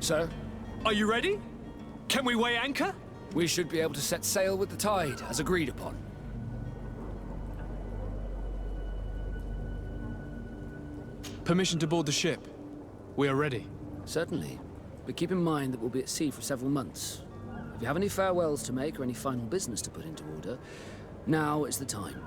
Sir? Are you ready? Can we weigh anchor? We should be able to set sail with the tide, as agreed upon. Permission to board the ship. We are ready. Certainly. But keep in mind that we'll be at sea for several months. If you have any farewells to make or any final business to put into order, now is the time.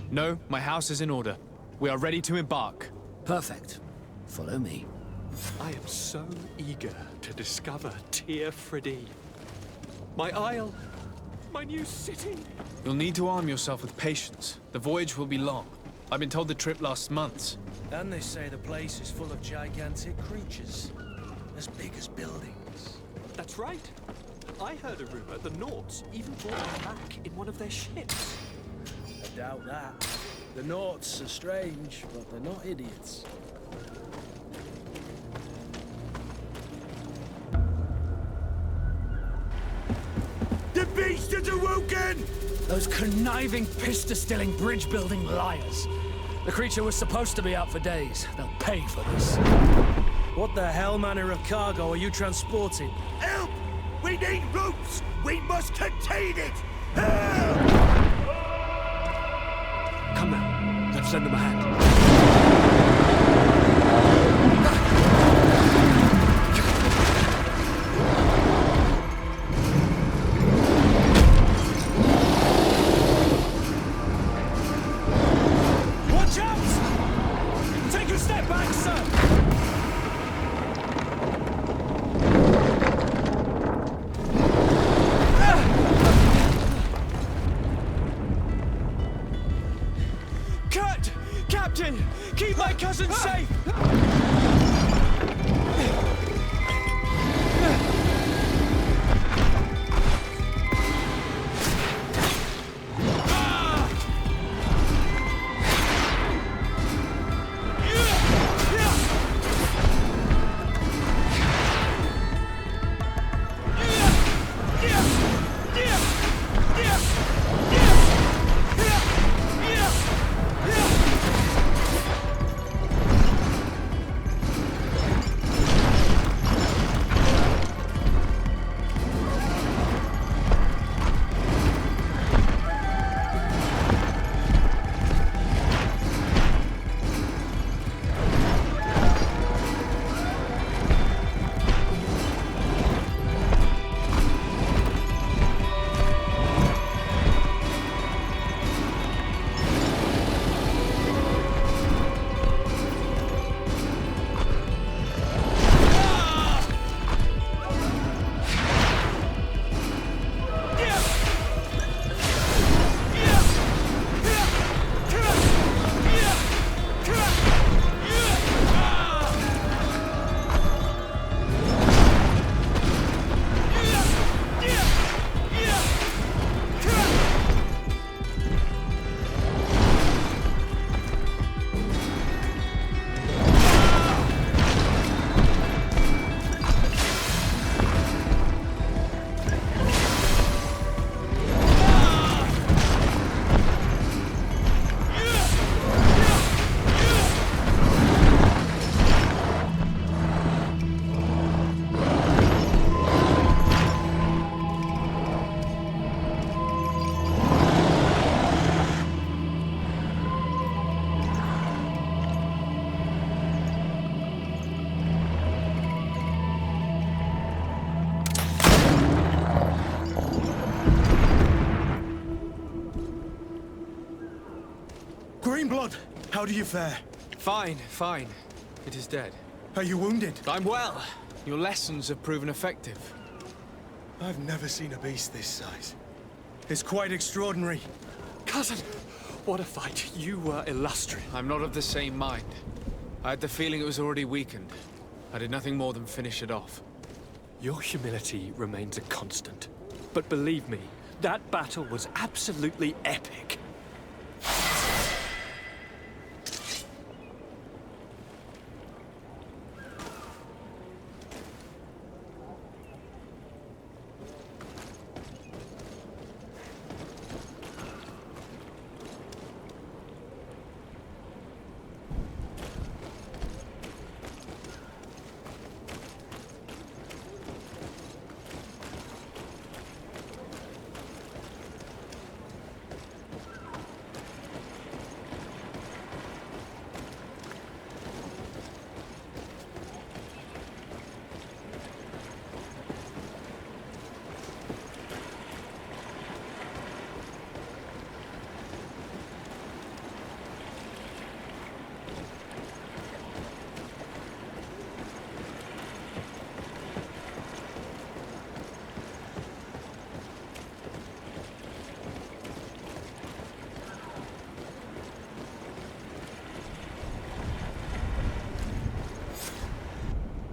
No, my house is in order. We are ready to embark. Perfect. Follow me. I am so eager to discover Tir Freddy. My isle, my new city. You'll need to arm yourself with patience. The voyage will be long. I've been told the trip lasts months. And they say the place is full of gigantic creatures, as big as buildings. That's right. I heard a rumor the Nauts even brought them back in one of their ships. I doubt that. The Nauts are strange, but they're not idiots. The beast has awoken! Those conniving, pista-stilling, bridge-building liars. The creature was supposed to be out for days. They'll pay for this. What the hell manner of cargo are you transporting? Help! We need ropes! We must contain it! Help! Come now. Let's lend them a hand. Watch out! Take a step back, sir! Cut! Captain! Keep my cousin safe! Greenblood, how do you fare? Fine, fine. It is dead. Are you wounded? I'm well. Your lessons have proven effective. I've never seen a beast this size. It's quite extraordinary. Cousin, what a fight. You were illustrious. I'm not of the same mind. I had the feeling it was already weakened. I did nothing more than finish it off. Your humility remains a constant. But believe me, that battle was absolutely epic.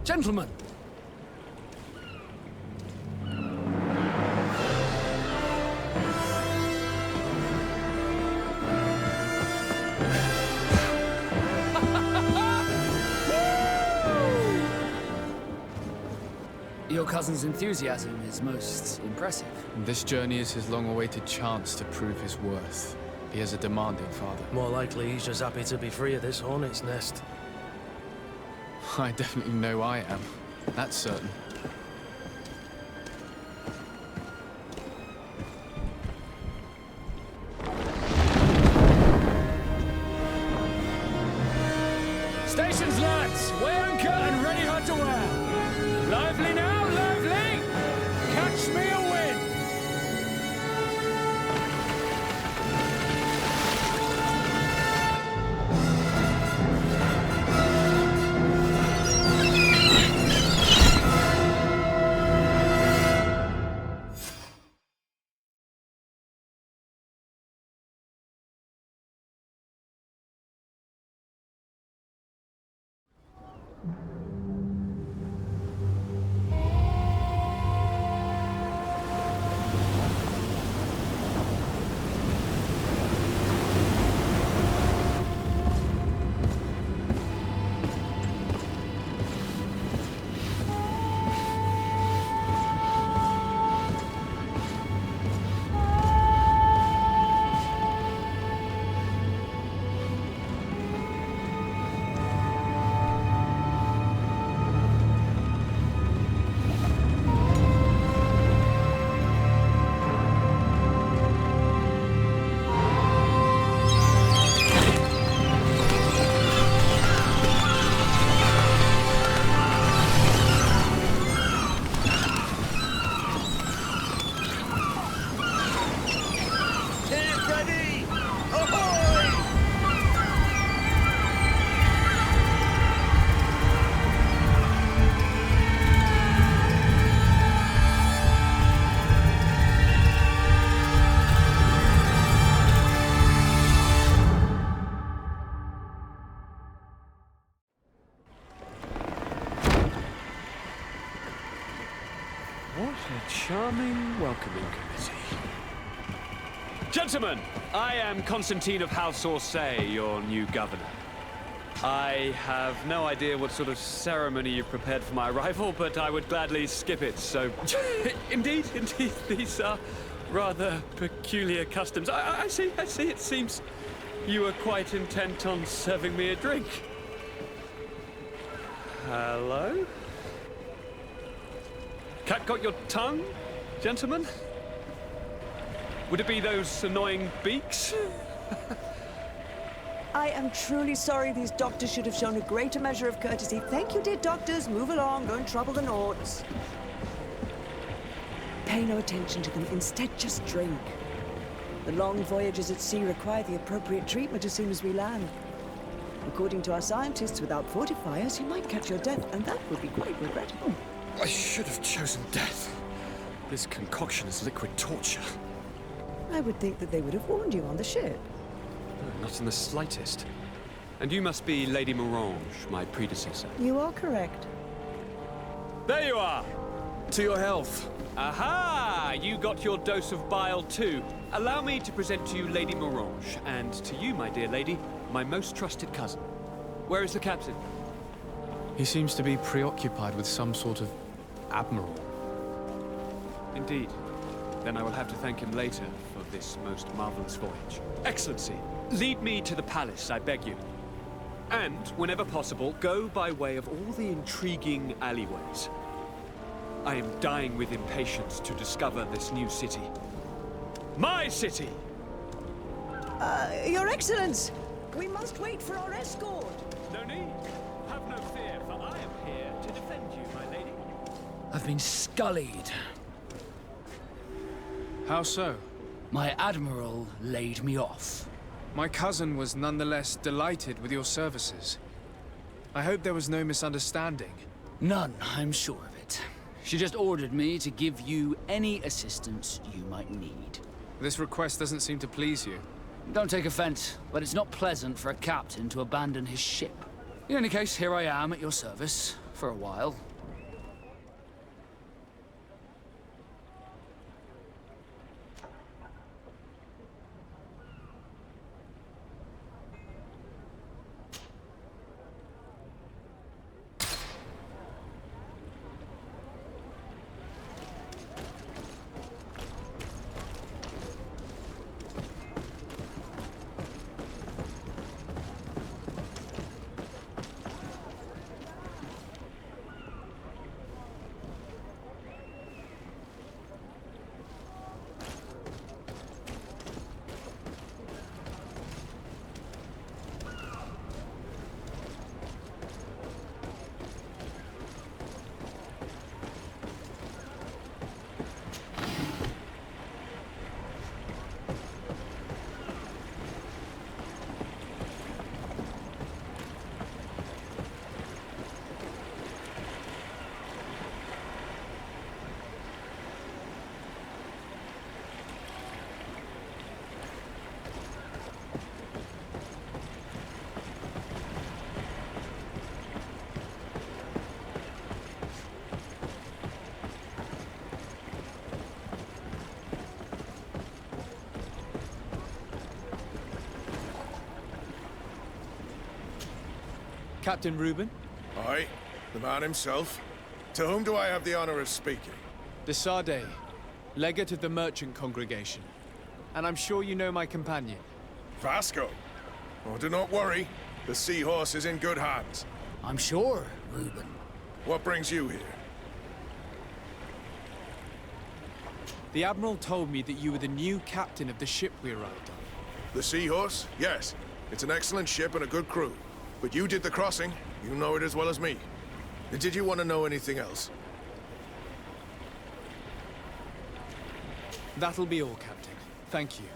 Gentlemen! Your cousin's enthusiasm is most impressive. This journey is his long-awaited chance to prove his worth. He has a demanding father. More likely, he's just happy to be free of this hornet's nest. I definitely know I am. That's certain. Stations, lads! Weigh anchor and ready hard to wear! Lively now, lively! Catch me a wind! What a charming welcoming committee. Gentlemen, I am Constantine of House Orsay, your new governor. I have no idea what sort of ceremony you've prepared for my arrival, but I would gladly skip it, so... Indeed, these are rather peculiar customs. I see, it seems you are quite intent on serving me a drink. Hello? Cat got your tongue, gentlemen? Would it be those annoying beaks? I am truly sorry. These doctors should have shown a greater measure of courtesy. Thank you, dear doctors. Move along. Don't trouble the Nords. Pay no attention to them. Instead, just drink. The long voyages at sea require the appropriate treatment as soon as we land. According to our scientists, without fortifiers, you might catch your death, and that would be quite regrettable. I should have chosen death. This concoction is liquid torture. I would think that they would have warned you on the ship. No, not in the slightest. And you must be Lady Morange, my predecessor. You are correct. There you are! To your health. Aha! You got your dose of bile too. Allow me to present to you Lady Morange, and to you, my dear lady, my most trusted cousin. Where is the captain? He seems to be preoccupied with some sort of admiral. Indeed. Then I will have to thank him later for this most marvelous voyage. Excellency, lead me to the palace, I beg you. And, whenever possible, go by way of all the intriguing alleyways. I am dying with impatience to discover this new city. My city! Your Excellence! We must wait for our escort! No need. Have no fear, for I am here to defend you, my lady. I've been scullied. How so? My admiral laid me off. My cousin was nonetheless delighted with your services. I hope there was no misunderstanding. None, I'm sure of it. She just ordered me to give you any assistance you might need. This request doesn't seem to please you. Don't take offense, but it's not pleasant for a captain to abandon his ship. In any case, here I am at your service. for a while. Captain Reuben? Aye, the man himself. To whom do I have the honor of speaking? De Sade, legate of the merchant congregation. And I'm sure you know my companion. Vasco. Oh, do not worry. The seahorse is in good hands. I'm sure, Reuben. What brings you here? The Admiral told me that you were the new captain of the ship we arrived on. The Seahorse? Yes. It's an excellent ship and a good crew. But you did the crossing. You know it as well as me. Did you want to know anything else? That'll be all, Captain. Thank you.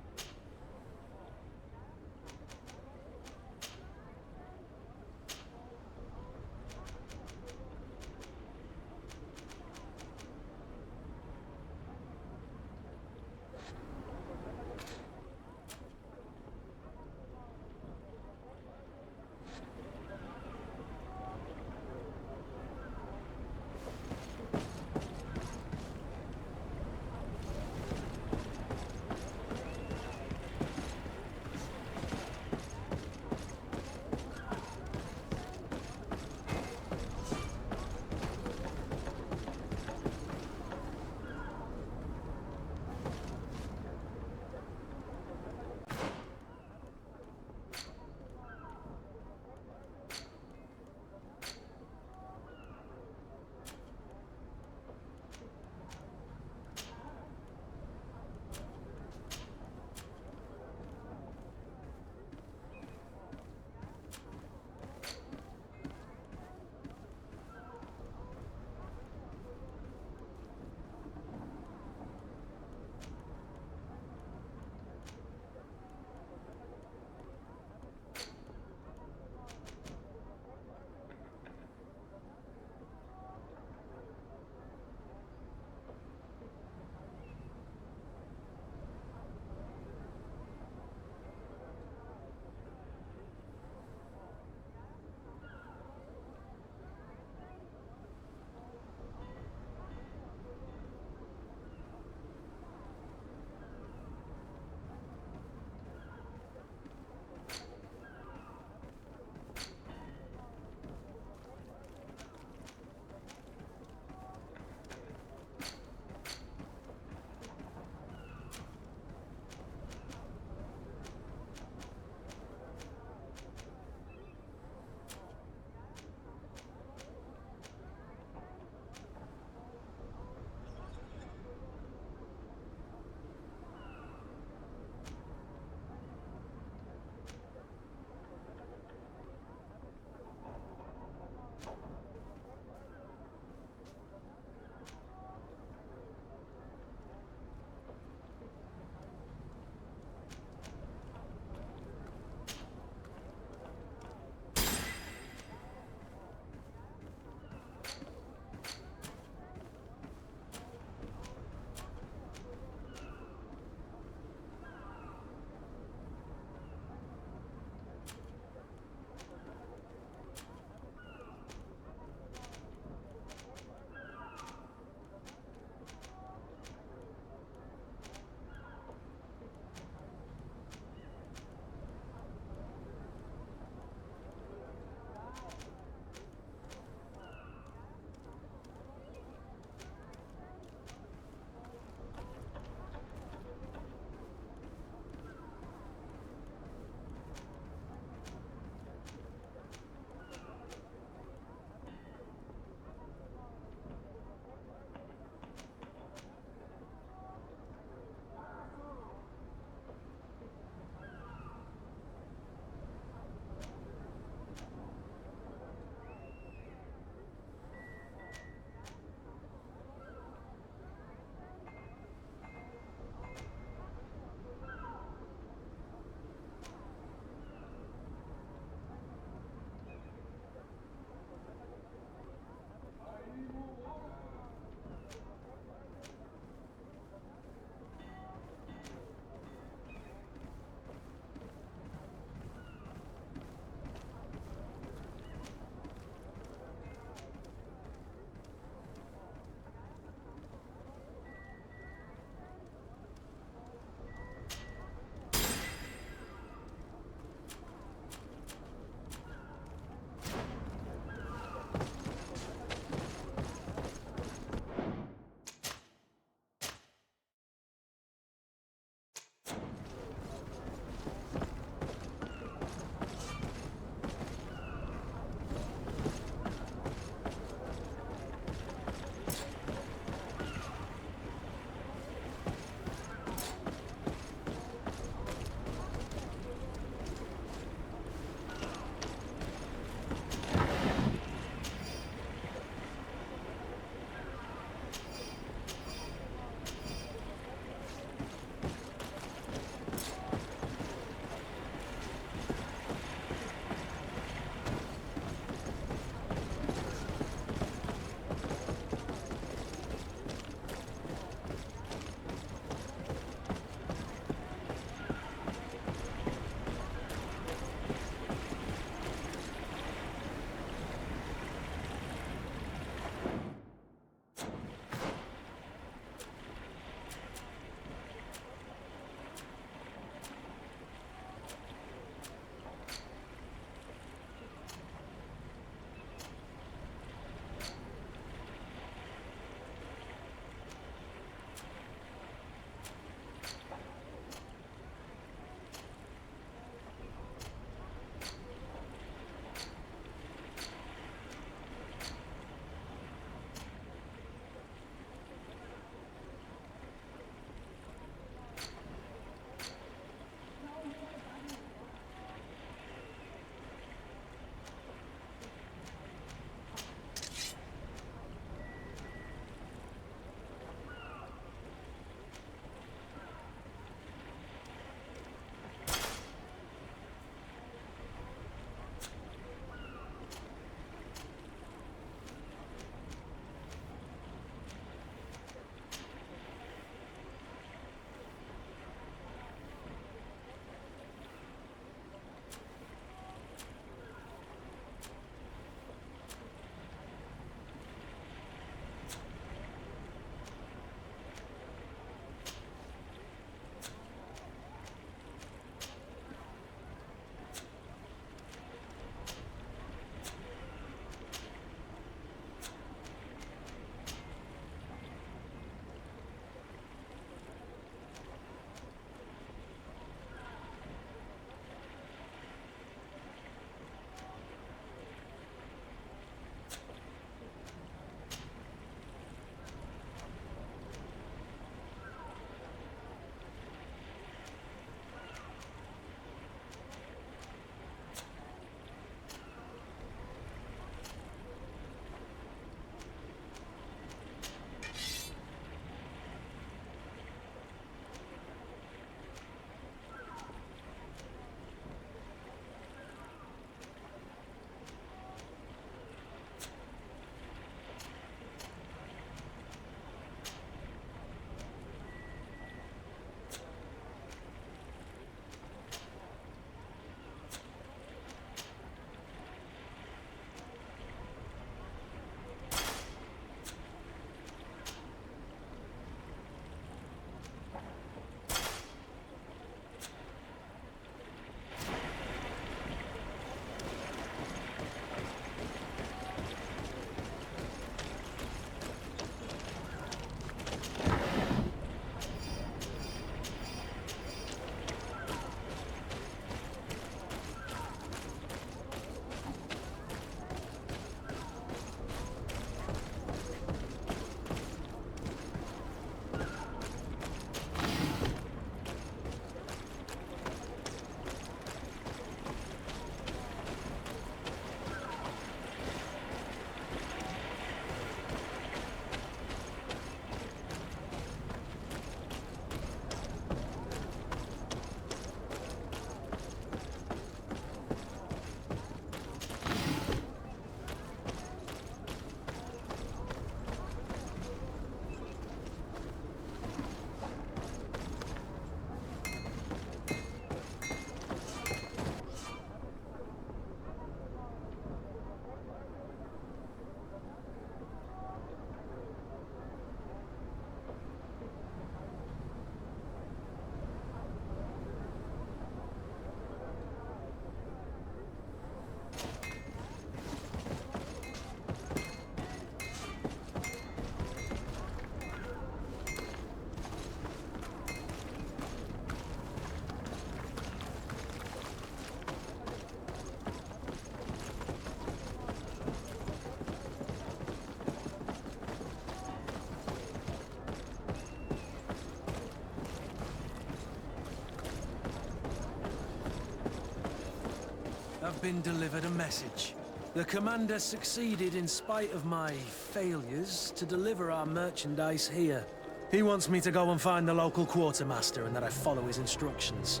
I've been delivered a message. The commander succeeded in spite of my failures to deliver our merchandise here. He wants me to go and find the local quartermaster and that I follow his instructions.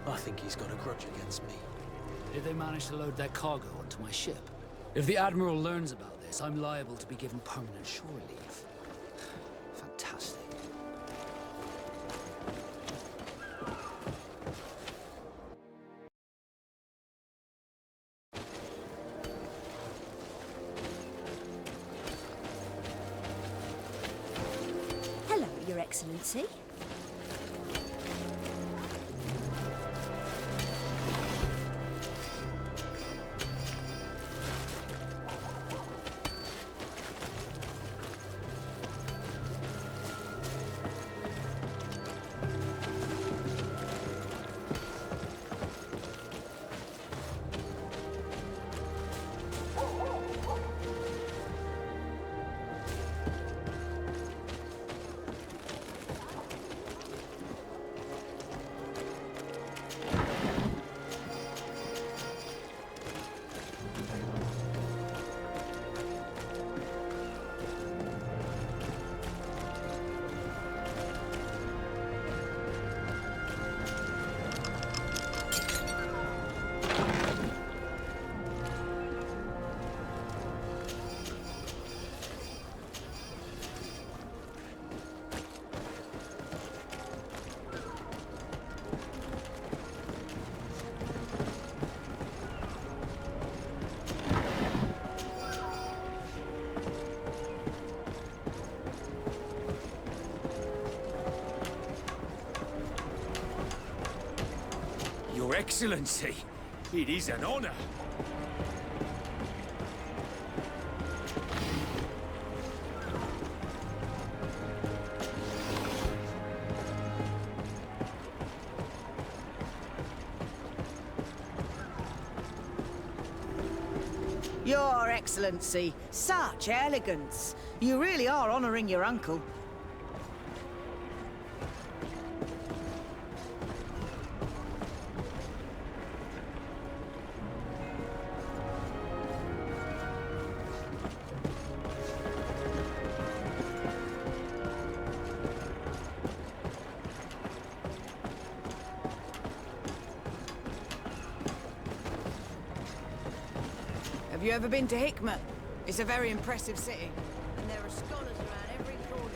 I think he's got a grudge against me. Did they manage to load their cargo onto my ship? If the Admiral learns about this, I'm liable to be given permanent shore leave. Fantastic. Hello, Your Excellency. Your Excellency, it is an honor. Your Excellency, such elegance. You really are honouring your uncle. Have you ever been to Hickman? It's a very impressive city. And there are scholars around every corner.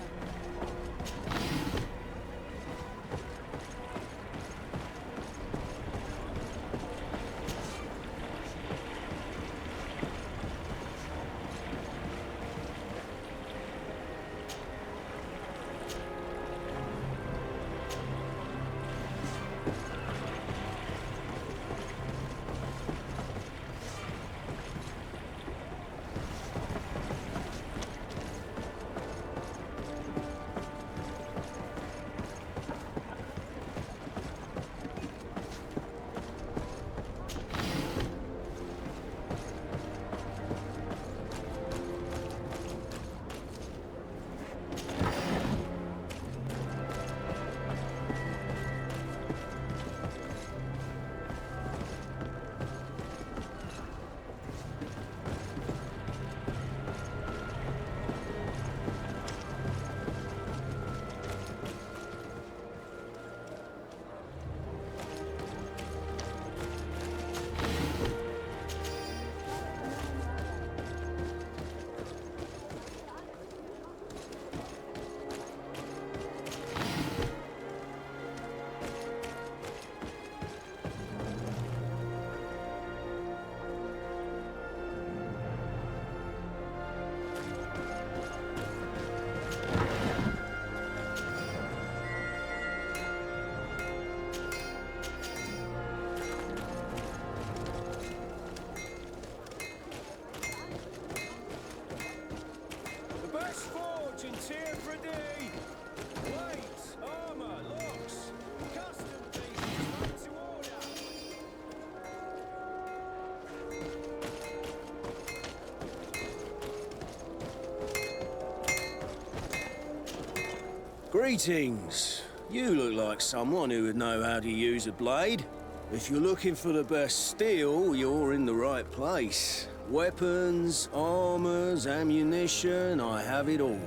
Greetings. You look like someone who would know how to use a blade. If you're looking for the best steel, you're in the right place. Weapons, armors, ammunition, I have it all.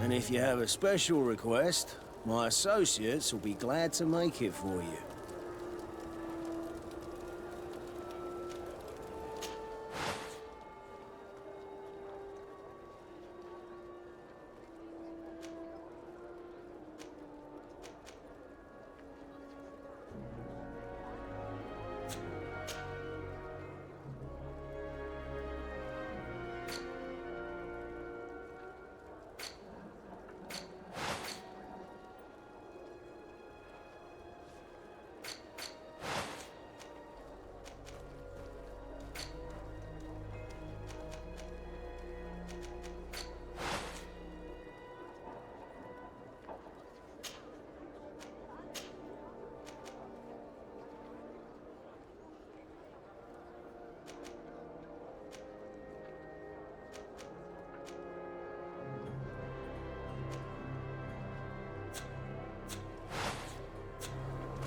And if you have a special request, my associates will be glad to make it for you.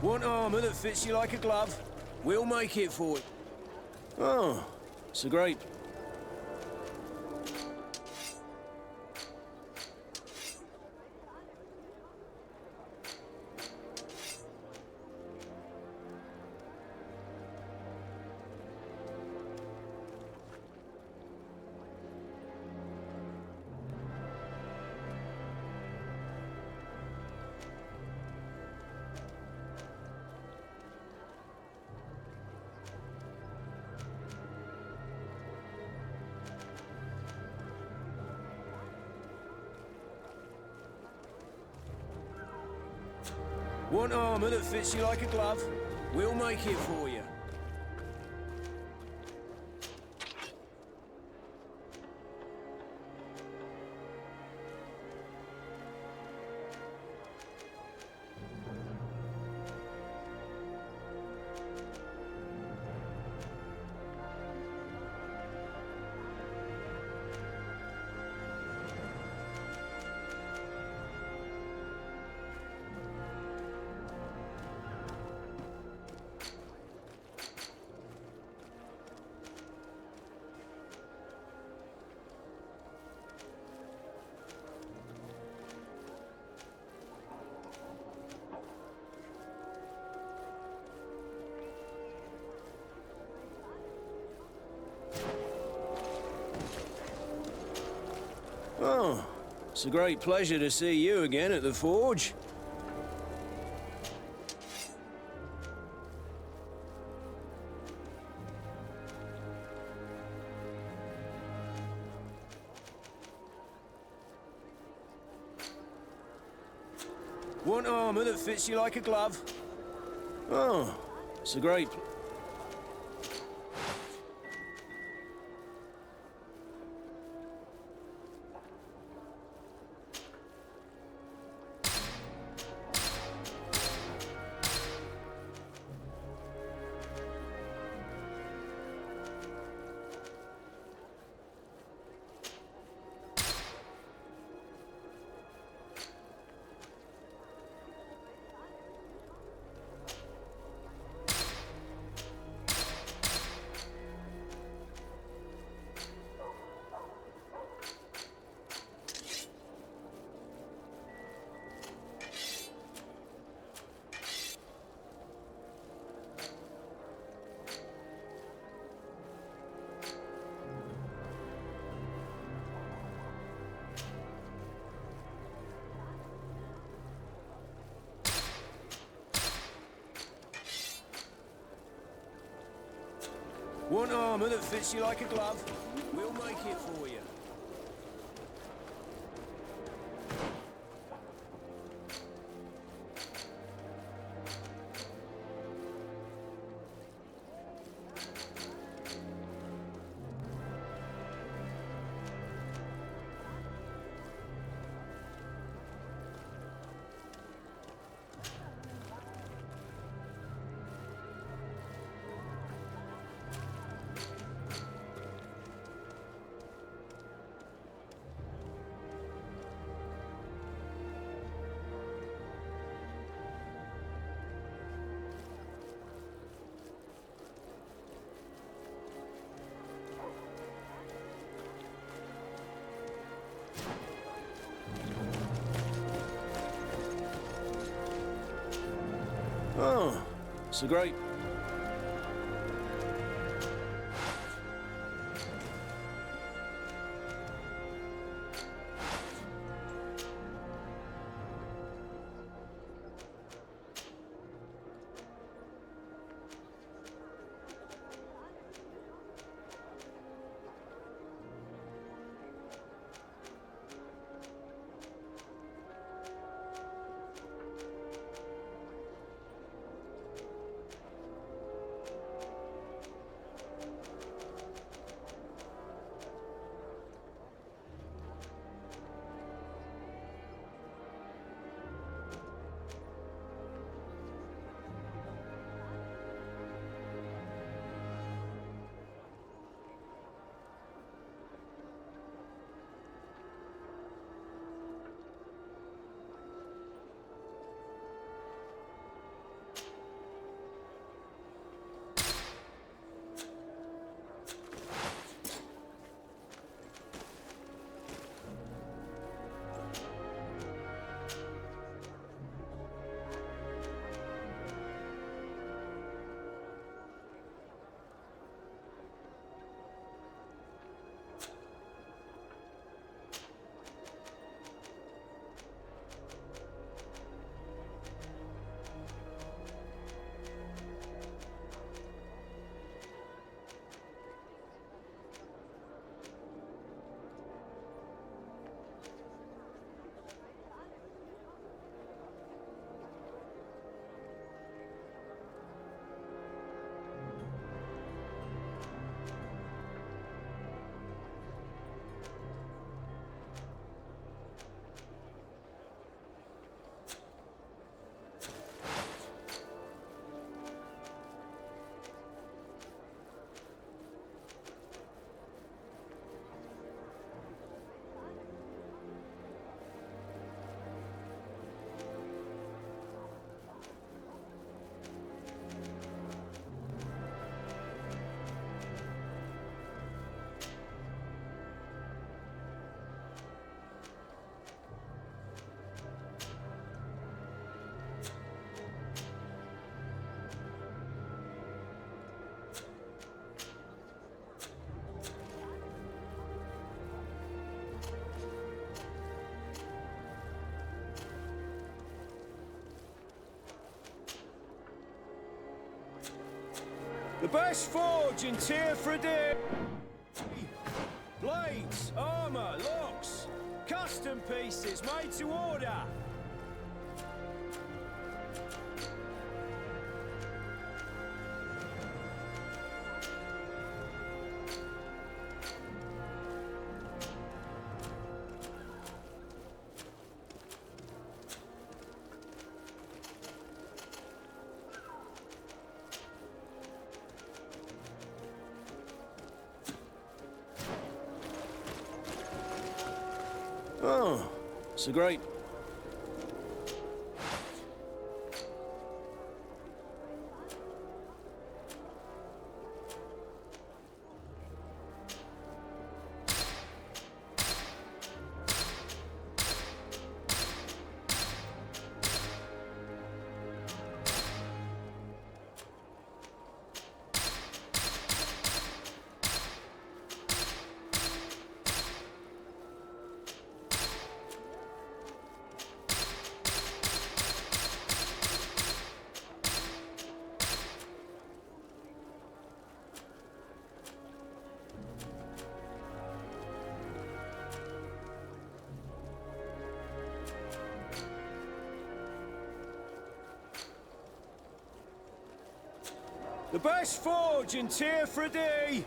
Want armor that fits you like a glove? We'll make it for you. Oh, it's a great... Want armor that fits you like a glove? We'll make it for you. Oh, it's a great pleasure to see you again at the forge. Want armor that fits you like a glove? Oh, it's a great... Want armor that fits you like a glove? We'll make it for you. so great. The best forge in Tier 3D. Blades, armor, locks, custom pieces made to order. Oh, so great. The best forge in Tier 3D.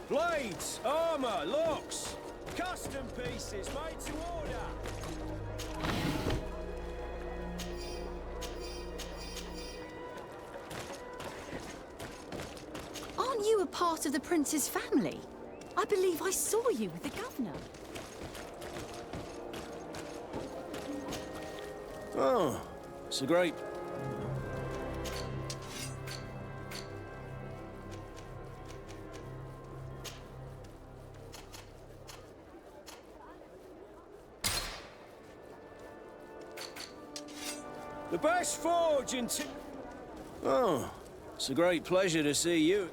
Blades, armor, locks, custom pieces made to order. Aren't you a part of the Prince's family? I believe I saw you with the governor. Oh, so great. The best forge in Oh, it's a great pleasure to see you.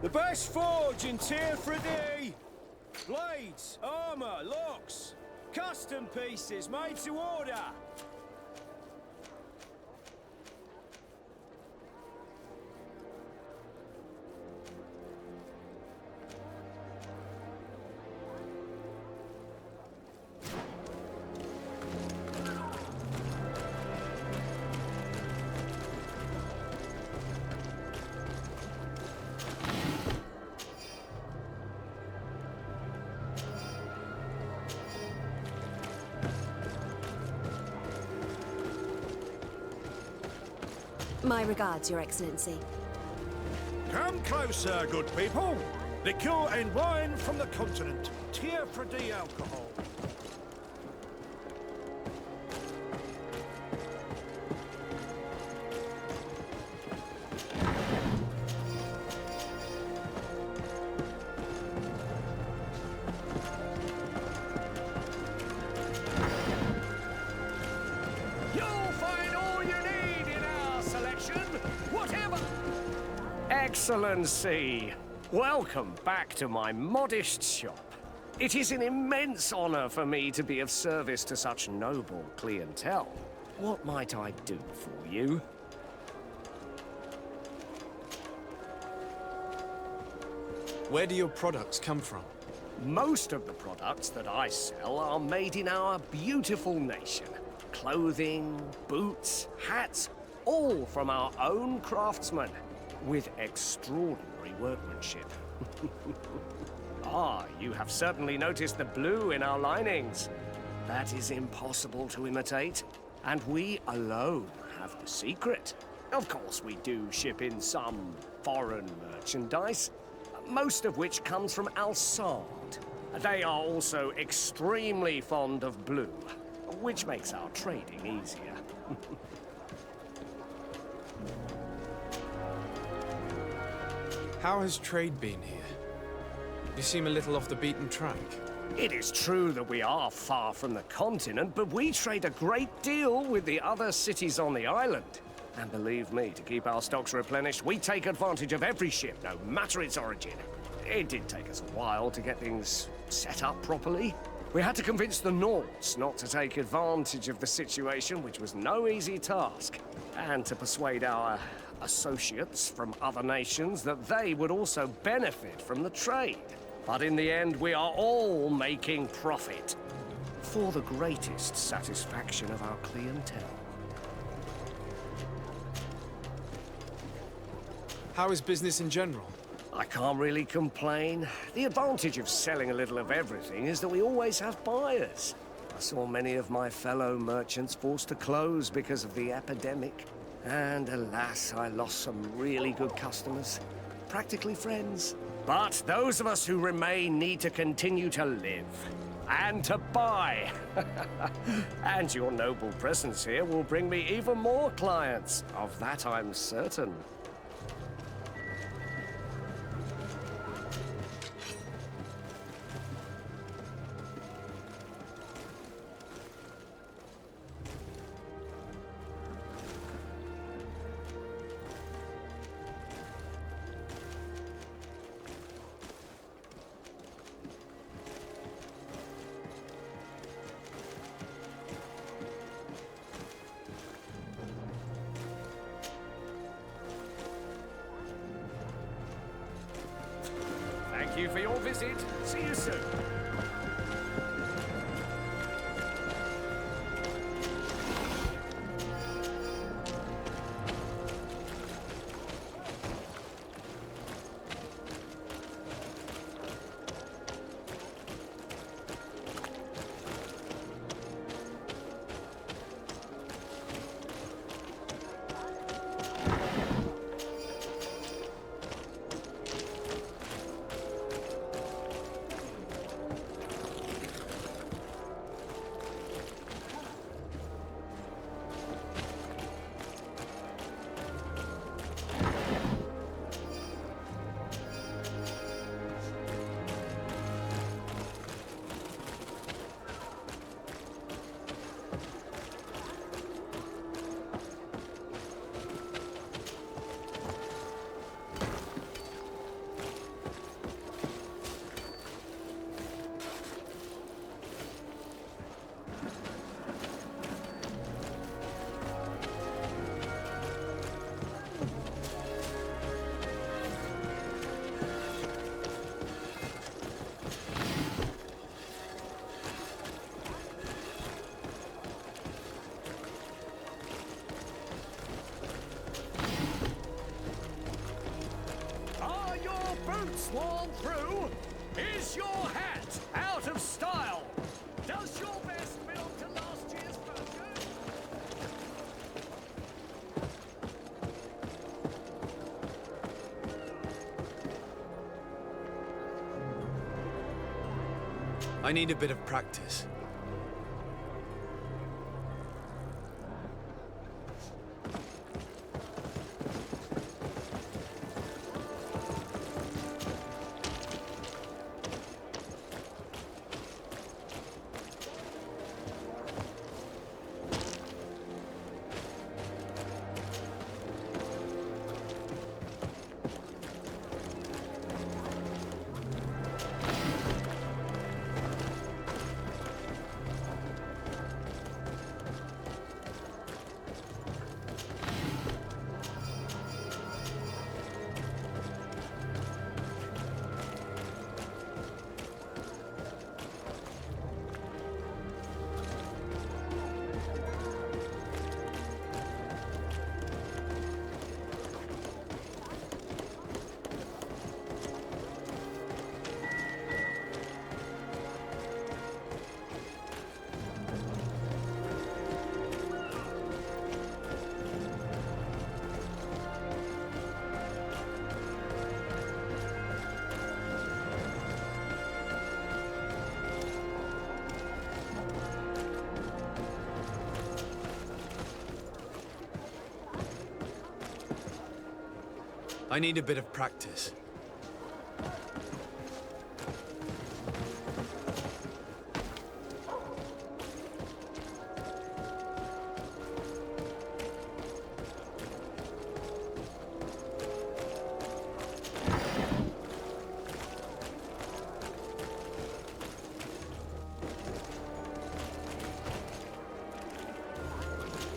The best forge in Tier 3D! Blades, armor, locks, custom pieces made to order! My regards, Your Excellency. Come closer, good people. Liqueur and wine from the continent. Tier 3D alcohol. Excellency, welcome back to my modest shop. It is an immense honor for me to be of service to such noble clientele. What might I do for you? Where do your products come from? Most of the products that I sell are made in our beautiful nation. Clothing, boots, hats, all from our own craftsmen. With extraordinary workmanship. Ah, you have certainly noticed the blue in our linings. That is impossible to imitate, and we alone have the secret. Of course, we do ship in some foreign merchandise, most of which comes from Alsard. They are also extremely fond of blue, which makes our trading easier. How has trade been here? You seem a little off the beaten track. It is true that we are far from the continent, but we trade a great deal with the other cities on the island. And believe me, to keep our stocks replenished, we take advantage of every ship, no matter its origin. It did take us a while to get things set up properly. We had to convince the Nords not to take advantage of the situation, which was no easy task, and to persuade our associates from other nations that they would also benefit from the trade. But in the end, we are all making profit, for the greatest satisfaction of our clientele. How is business in general? I can't really complain. The advantage of selling a little of everything is that we always have buyers. I saw many of my fellow merchants forced to close because of the epidemic. And alas, I lost some really good customers. Practically friends. But those of us who remain need to continue to live. And to buy. And your noble presence here will bring me even more clients. Of that I'm certain. Thank you for your visit. See you soon. Sworn through? Is your hat out of style? Does your vest belong to last year's purchase? I need a bit of practice. I need a bit of practice.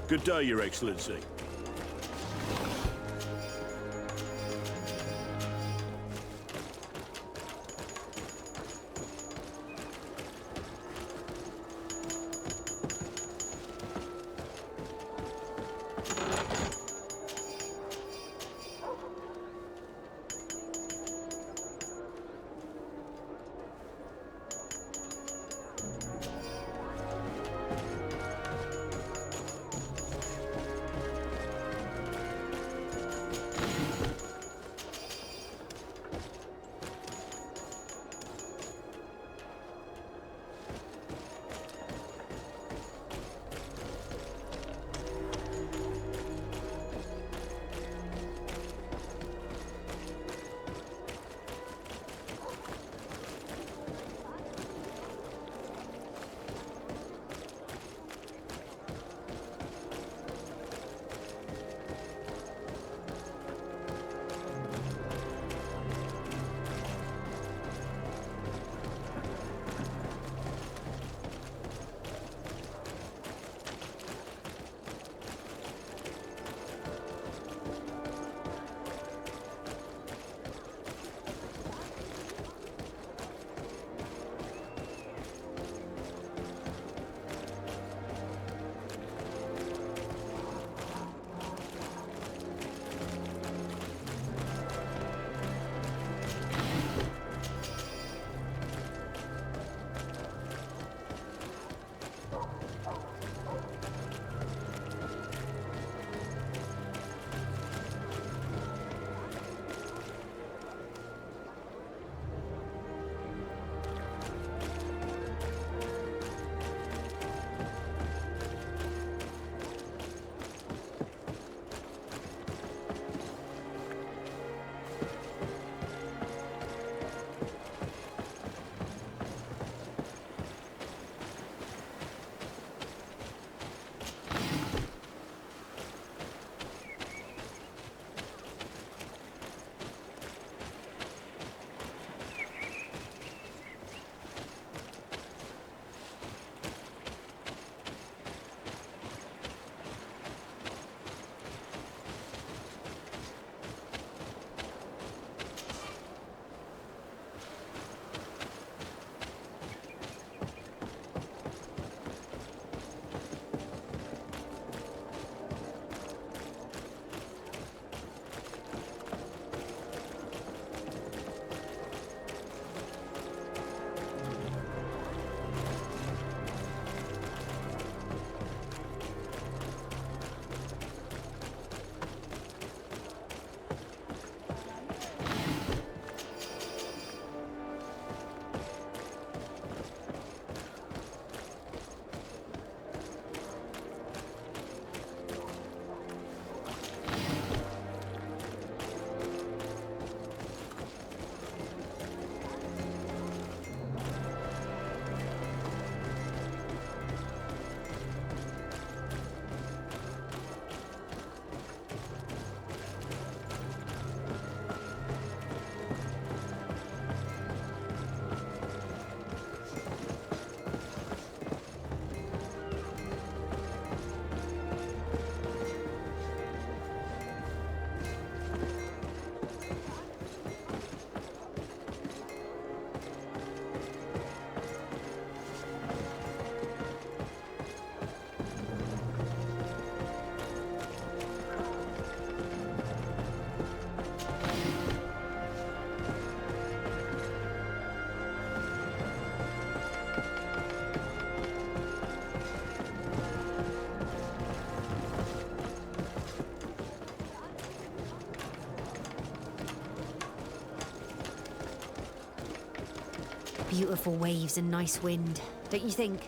Good day, Your Excellency. Beautiful waves and nice wind, don't you think?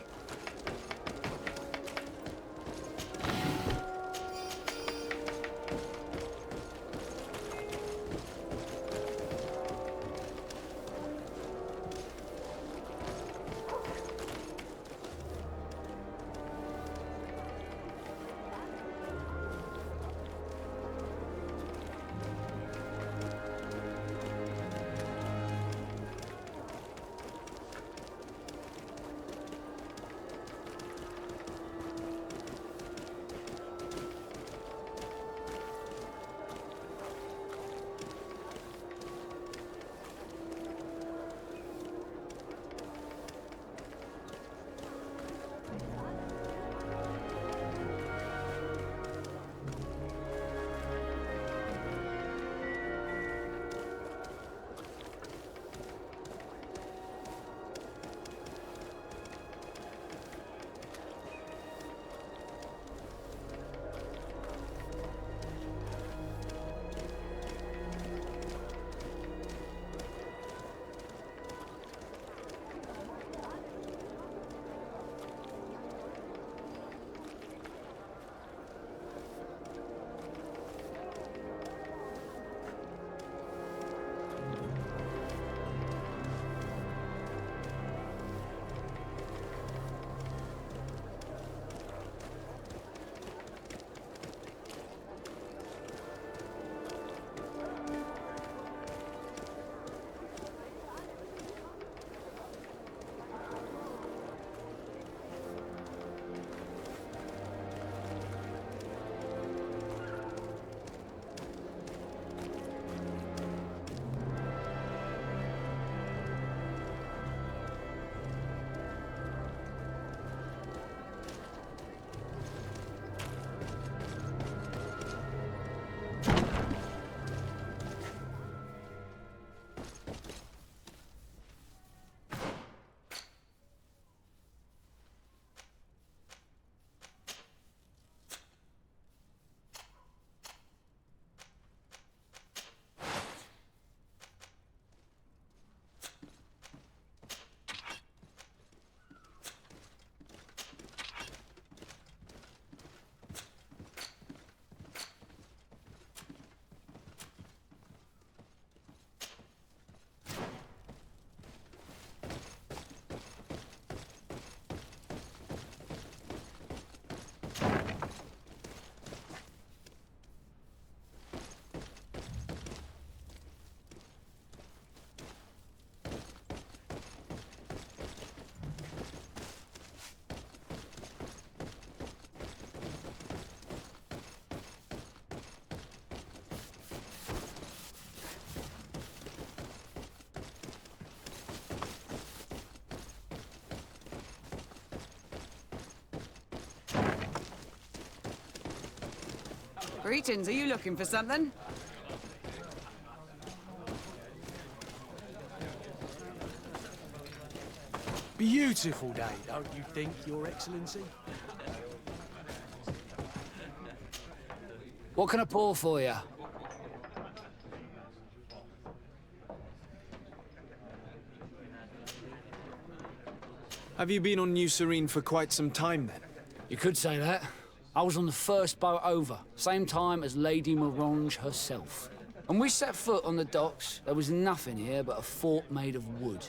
Greetings, are you looking for something? Beautiful day, don't you think, Your Excellency? What can I pour for you? Have you been on New Serene for quite some time then? You could say that. I was on the first boat over, same time as Lady Morange herself. When we set foot on the docks, there was nothing here but a fort made of wood.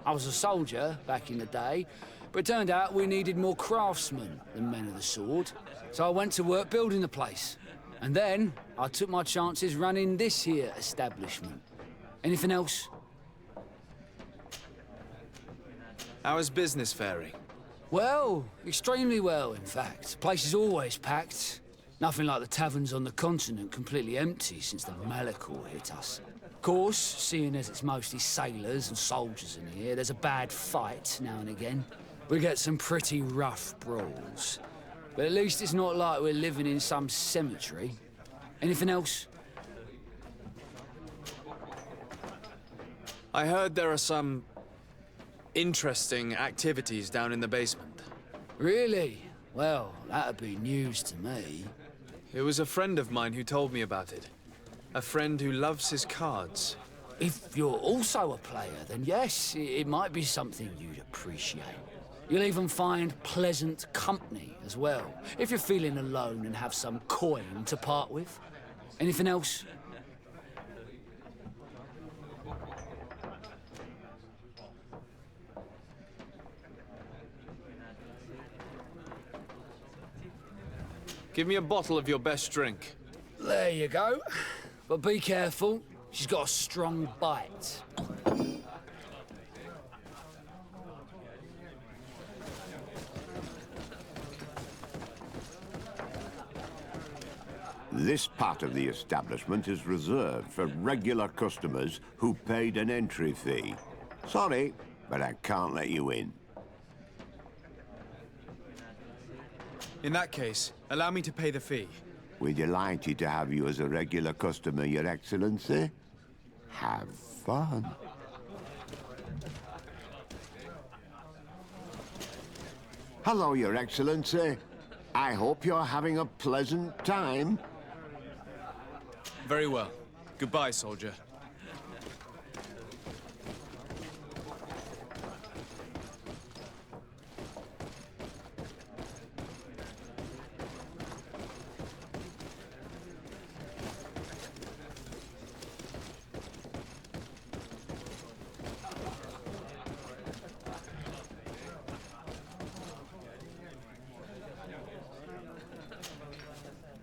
I was a soldier back in the day, but it turned out we needed more craftsmen than men of the sword. So I went to work building the place. And then I took my chances running this here establishment. Anything else? How is business faring? Well, extremely well, in fact. Place is always packed. Nothing like the taverns on the continent completely empty since the Malachor hit us. Of course, seeing as it's mostly sailors and soldiers in here, there's a bad fight now and again. We get some pretty rough brawls. But at least it's not like we're living in some cemetery. Anything else? I heard there are some interesting activities down in the basement. Really? Well, that'd be news to me. It was a friend of mine who told me about it. A friend who loves his cards. If you're also a player, then yes, it might be something you'd appreciate. You'll even find pleasant company as well, if you're feeling alone and have some coin to part with. Anything else? Give me a bottle of your best drink. There you go. But be careful, she's got a strong bite. This part of the establishment is reserved for regular customers who paid an entry fee. Sorry, but I can't let you in. In that case, allow me to pay the fee. We're delighted to have you as a regular customer, Your Excellency. Have fun. Hello, Your Excellency. I hope you're having a pleasant time. Very well. Goodbye, soldier.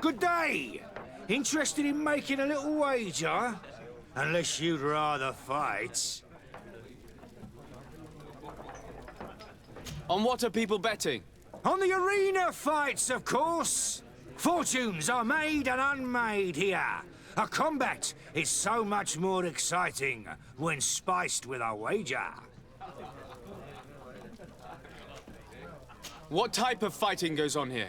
Good day! Interested in making a little wager? Unless you'd rather fight. On what are people betting? On the arena fights, of course! Fortunes are made and unmade here. A combat is so much more exciting when spiced with a wager. What type of fighting goes on here?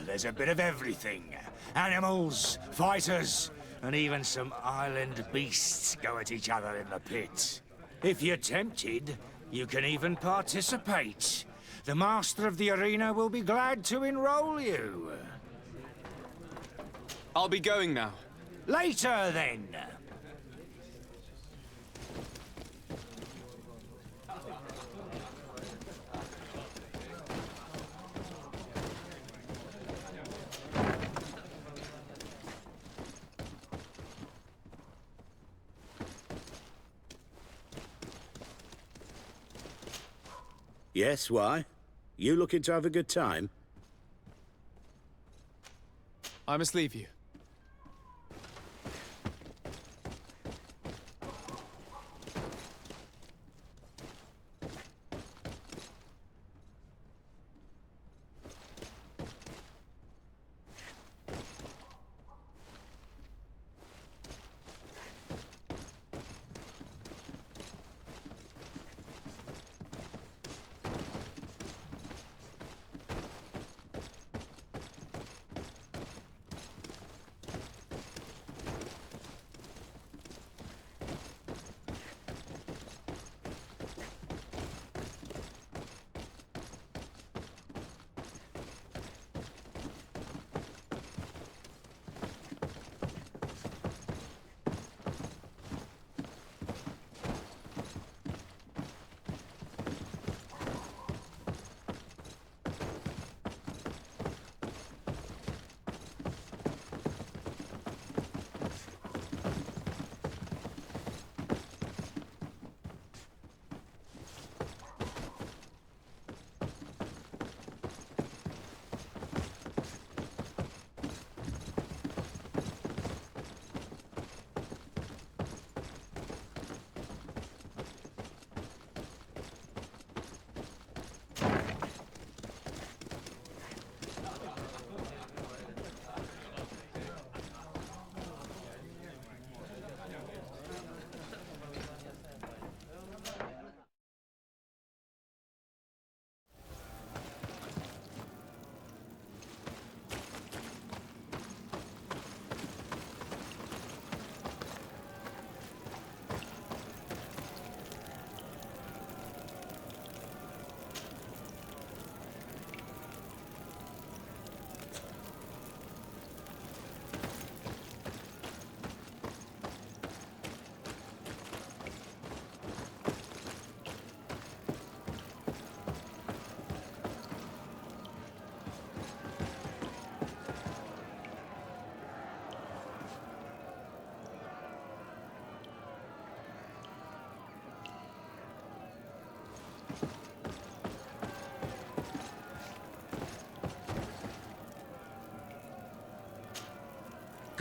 There's a bit of everything. Animals, fighters, and even some island beasts go at each other in the pit. If you're tempted, you can even participate. The master of the arena will be glad to enroll you. I'll be going now. Later, then. Yes, why? You looking to have a good time? I must leave you.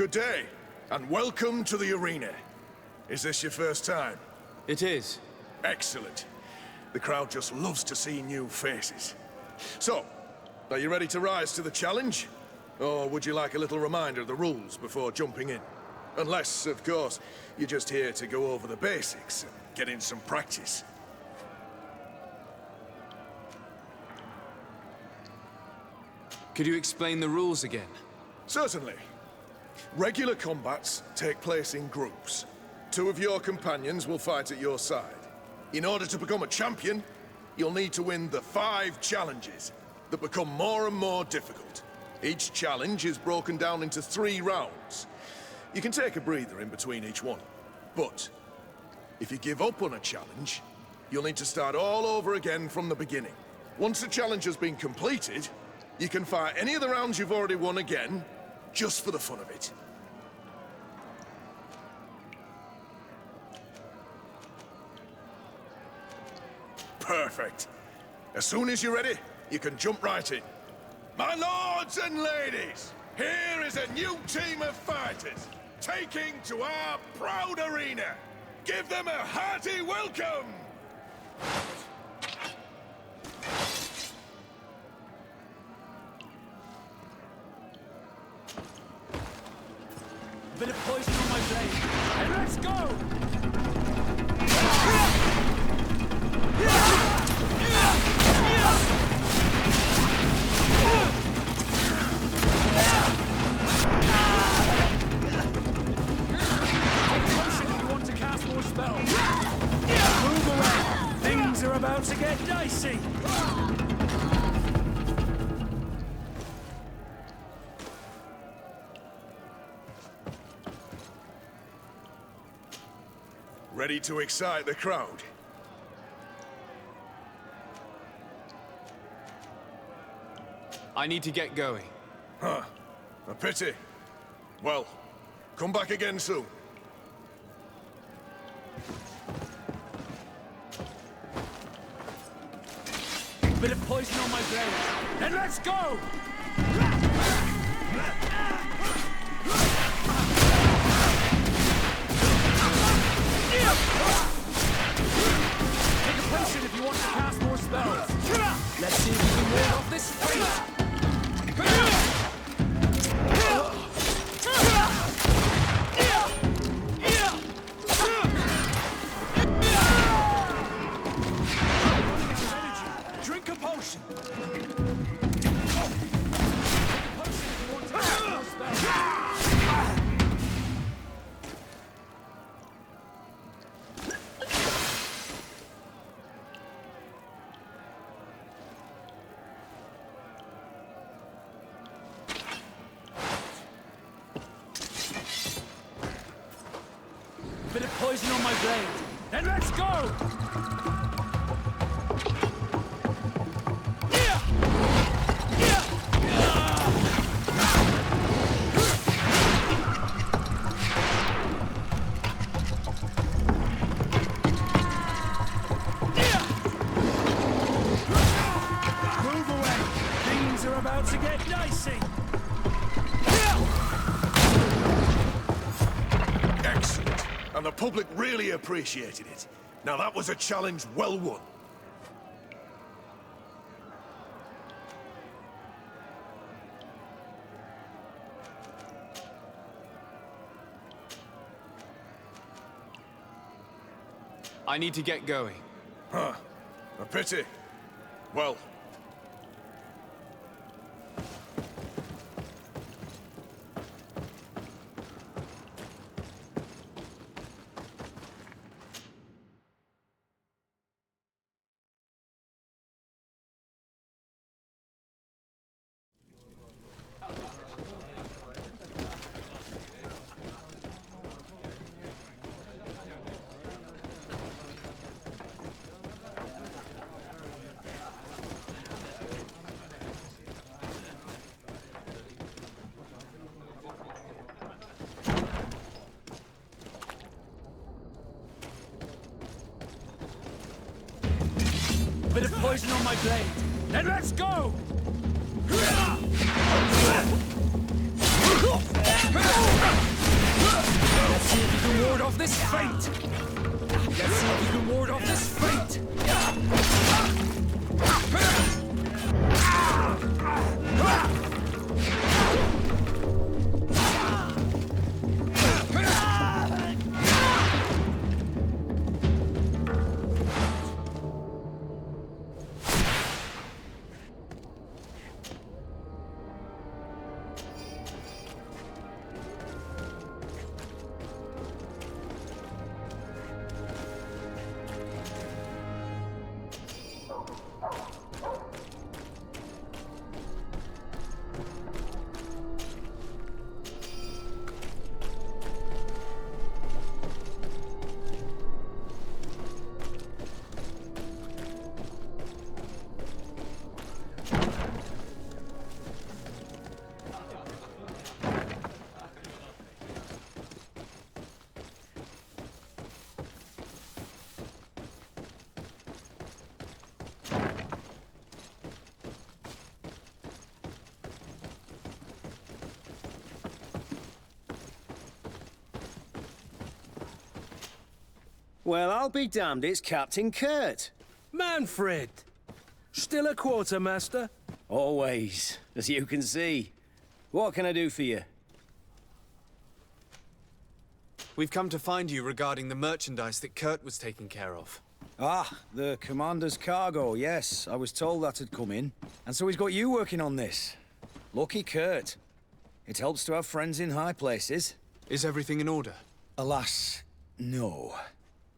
Good day, and welcome to the arena. Is this your first time? It is. Excellent. The crowd just loves to see new faces. So, are you ready to rise to the challenge? Or would you like a little reminder of the rules before jumping in? Unless, of course, you're just here to go over the basics and get in some practice. Could you explain the rules again? Certainly. Regular combats take place in groups. 2 of your companions will fight at your side. In order to become a champion, you'll need to win the 5 challenges that become more and more difficult. Each challenge is broken down into 3 rounds. You can take a breather in between each one. But if you give up on a challenge, you'll need to start all over again from the beginning. Once the challenge has been completed, you can fight any of the rounds you've already won again, just for the fun of it. Perfect. As soon as you're ready, you can jump right in. My lords and ladies, here is a new team of fighters, taking to our proud arena. Give them a hearty welcome! Bit of poison on my blade, and let's go! Move away! Things are about to get dicey! Ready to excite the crowd? I need to get going. Huh. A pity. Well, come back again soon. Bit of poison on my blade, and let's go! Take a potion if you want to cast more spells. Let's see if we can ward off this fate. Drink a potion. Bit of poison on my blade. Then let's go! Move away! Things are about to get dicey! Excellent. And the public really appreciated it. Now that was a challenge well won. I need to get going. Huh. A pity. Well, Bit of poison on my blade. Then let's go! Let's see if you can ward off this fate! Let's see if you can ward off this fate! Well, I'll be damned, it's Captain Kurt. Manfred! Still a quartermaster? Always, as you can see. What can I do for you? We've come to find you regarding the merchandise that Kurt was taking care of. Ah, the commander's cargo, yes. I was told that had come in. And so he's got you working on this. Lucky Kurt. It helps to have friends in high places. Is everything in order? Alas, no.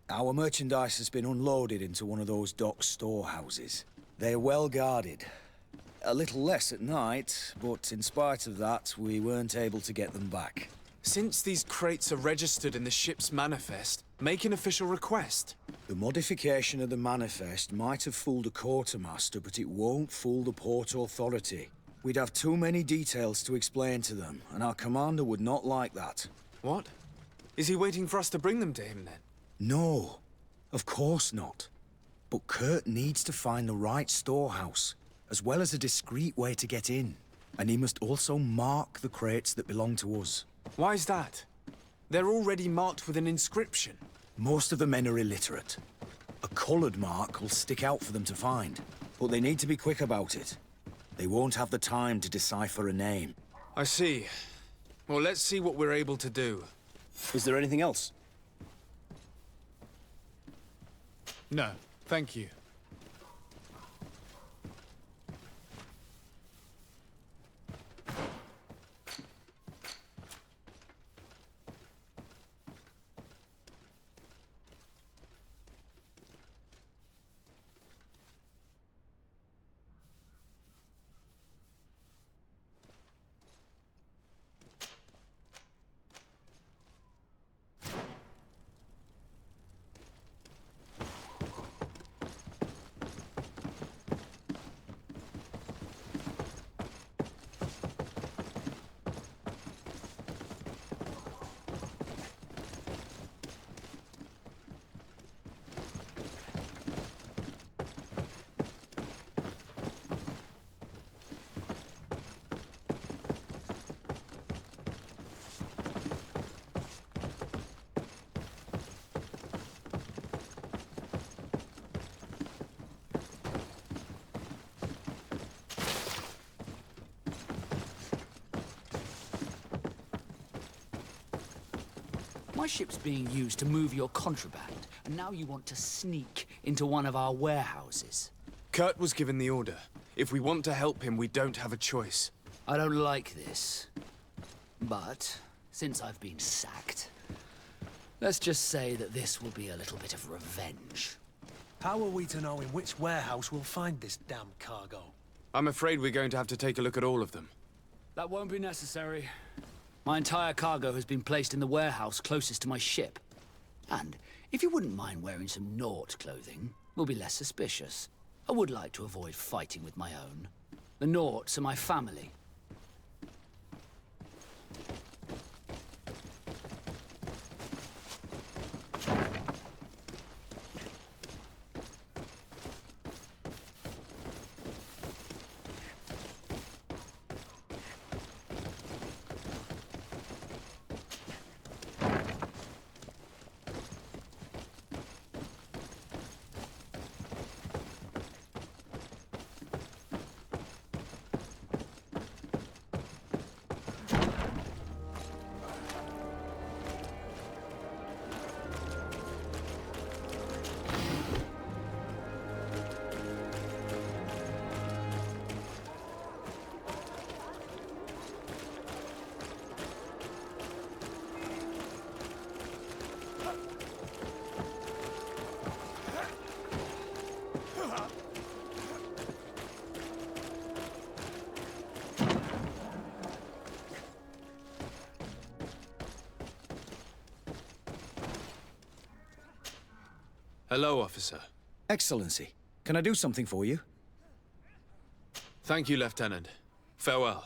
Our merchandise has been unloaded into one of those dock storehouses. They're well guarded. A little less at night, but in spite of that, we weren't able to get them back. Since these crates are registered in the ship's manifest, make an official request. The modification of the manifest might have fooled a quartermaster, but it won't fool the Port Authority. We'd have too many details to explain to them, and our commander would not like that. What? Is he waiting for us to bring them to him, then? No, of course not. But Kurt needs to find the right storehouse, as well as a discreet way to get in. And he must also mark the crates that belong to us. Why is that? They're already marked with an inscription. Most of the men are illiterate. A colored mark will stick out for them to find, but they need to be quick about it. They won't have the time to decipher a name. I see. Well, let's see what we're able to do. Is there anything else? No, thank you. My ship's being used to move your contraband, and now you want to sneak into one of our warehouses. Kurt was given the order. If we want to help him, we don't have a choice. I don't like this. But, since I've been sacked, let's just say that this will be a little bit of revenge. How are we to know in which warehouse we'll find this damn cargo? I'm afraid we're going to have to take a look at all of them. That won't be necessary. My entire cargo has been placed in the warehouse closest to my ship. And if you wouldn't mind wearing some Nort clothing, we'll be less suspicious. I would like to avoid fighting with my own. The Norts are my family. Hello, officer. Excellency, can I do something for you? Thank you, Lieutenant. Farewell.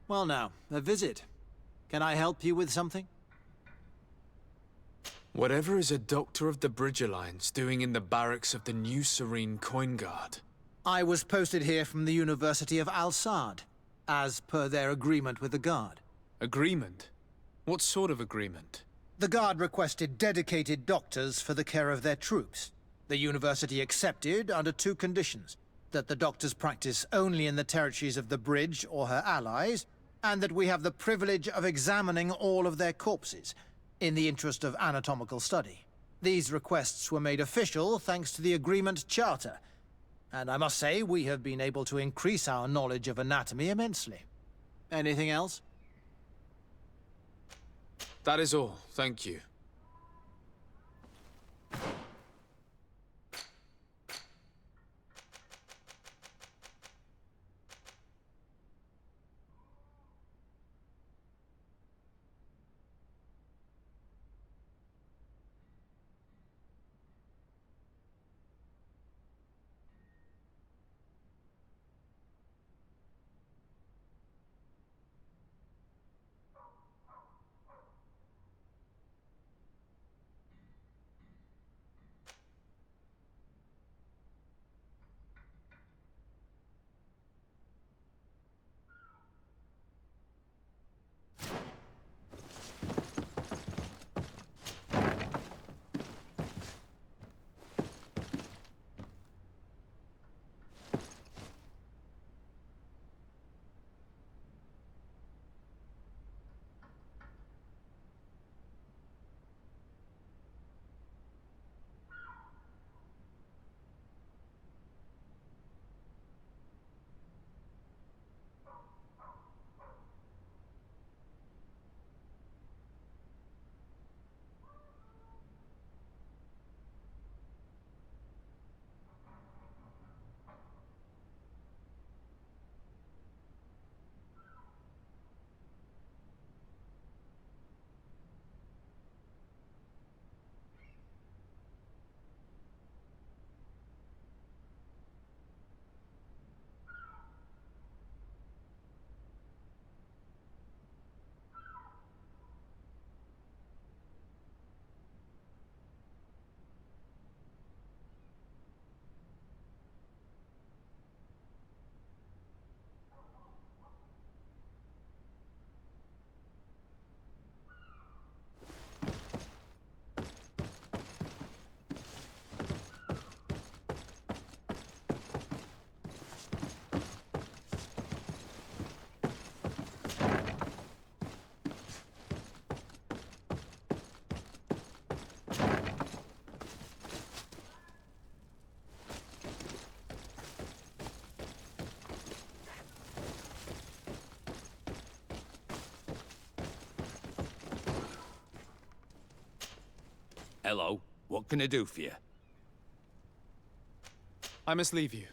Well now, a visit. Can I help you with something? Whatever is a doctor of the Bridge Alliance doing in the barracks of the New Serene Coin Guard? I was posted here from the University of Al-Sad, as per their agreement with the Guard. Agreement? What sort of agreement? The Guard requested dedicated doctors for the care of their troops. The University accepted under two conditions: that the doctors practice only in the territories of the Bridge or her allies, and that we have the privilege of examining all of their corpses, in the interest of anatomical study. These requests were made official thanks to the Agreement Charter, and I must say we have been able to increase our knowledge of anatomy immensely. Anything else? That is all, thank you. Hello. What can I do for you? I must leave you.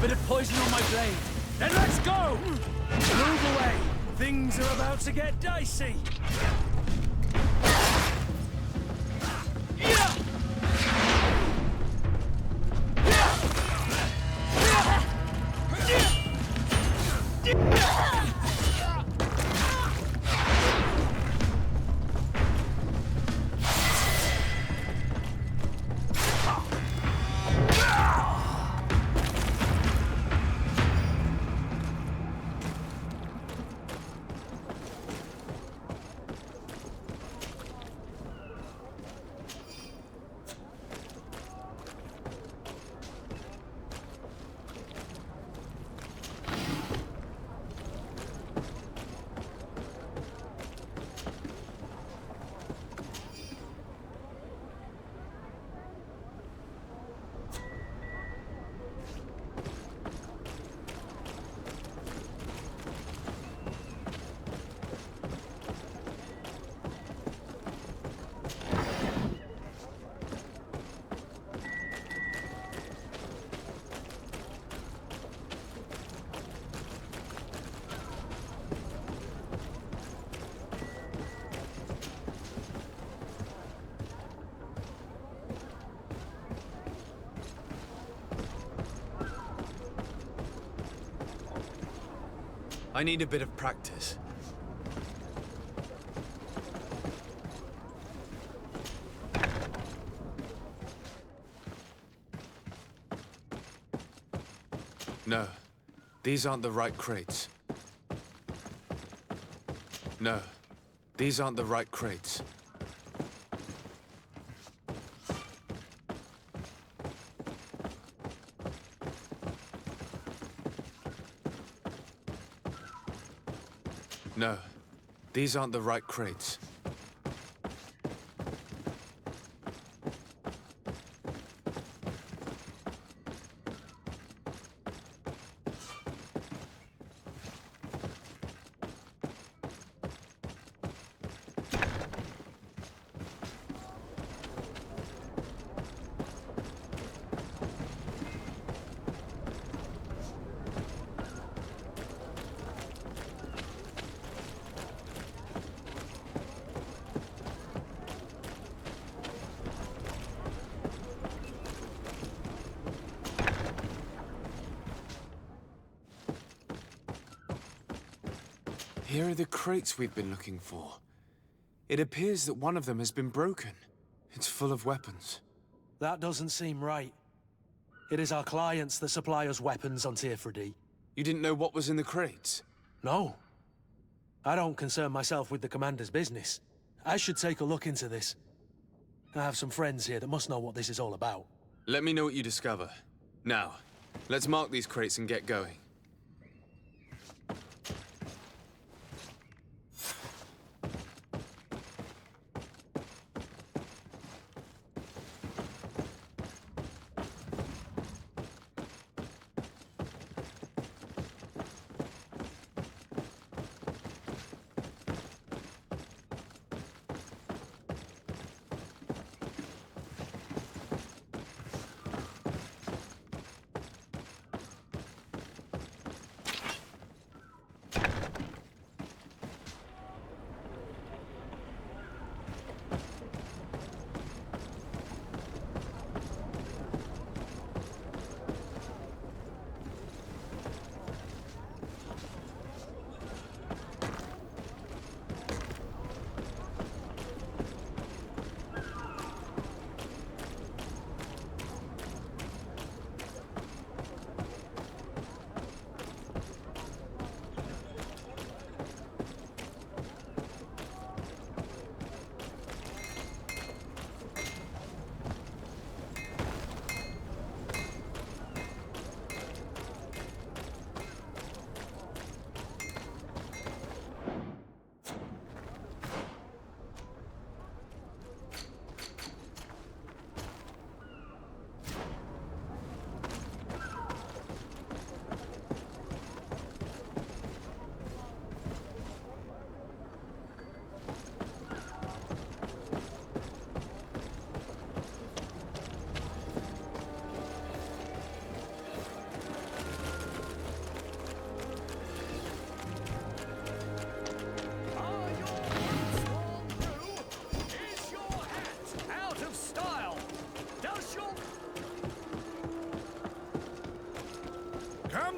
Bit of poison on my blade. Then let's go! Move away. Things are about to get dicey. I need a bit of practice. No, these aren't the right crates. No, these aren't the right crates. No, these aren't the right crates. Here are the crates we've been looking for. It appears that one of them has been broken. It's full of weapons. That doesn't seem right. It is our clients that supply us weapons on Tier 3D. You didn't know what was in the crates? No. I don't concern myself with the Commander's business. I should take a look into this. I have some friends here that must know what this is all about. Let me know what you discover. Now, let's mark these crates and get going.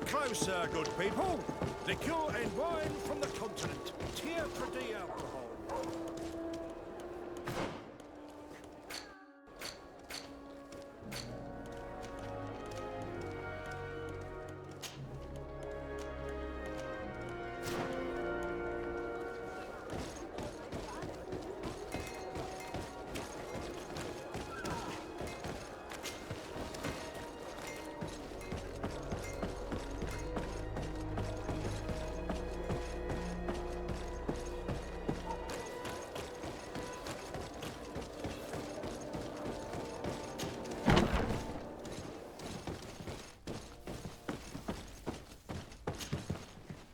closer, good people. Liqueur and wine from the continent. Tier for the alcohol.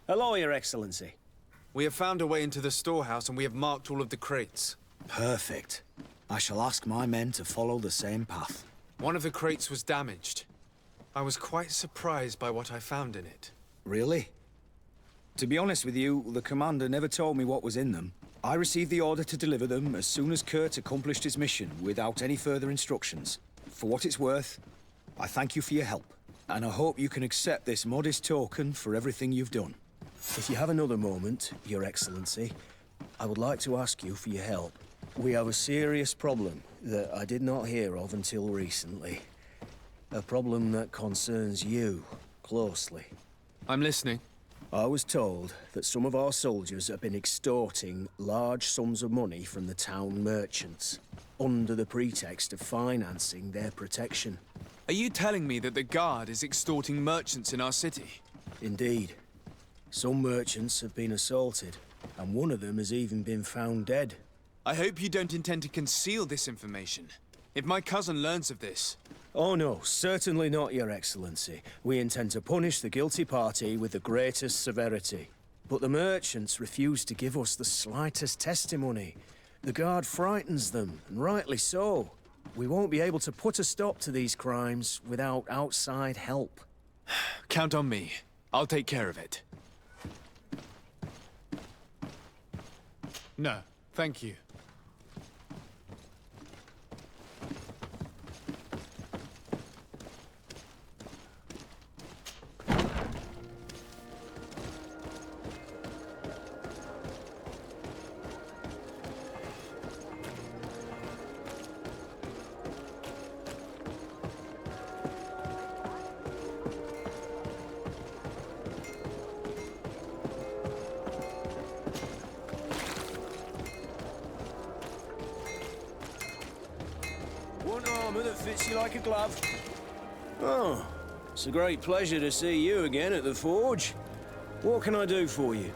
Hello, Your Excellency. We have found a way into the storehouse and we have marked all of the crates. Perfect. I shall ask my men to follow the same path. One of the crates was damaged. I was quite surprised by what I found in it. Really? To be honest with you, the commander never told me what was in them. I received the order to deliver them as soon as Kurt accomplished his mission, without any further instructions. For what it's worth, I thank you for your help, and I hope you can accept this modest token for everything you've done. If you have another moment, Your Excellency, I would like to ask you for your help. We have a serious problem that I did not hear of until recently. A problem that concerns you closely. I'm listening. I was told that some of our soldiers have been extorting large sums of money from the town merchants, under the pretext of financing their protection. Are you telling me that the Guard is extorting merchants in our city? Indeed. Some merchants have been assaulted, and one of them has even been found dead. I hope you don't intend to conceal this information. If my cousin learns of this... Oh no, certainly not, Your Excellency. We intend to punish the guilty party with the greatest severity. But the merchants refuse to give us the slightest testimony. The Guard frightens them, and rightly so. We won't be able to put a stop to these crimes without outside help. Count on me. I'll take care of it. No, thank you. One armor that fits you like a glove. Oh, it's a great pleasure to see you again at the forge. What can I do for you?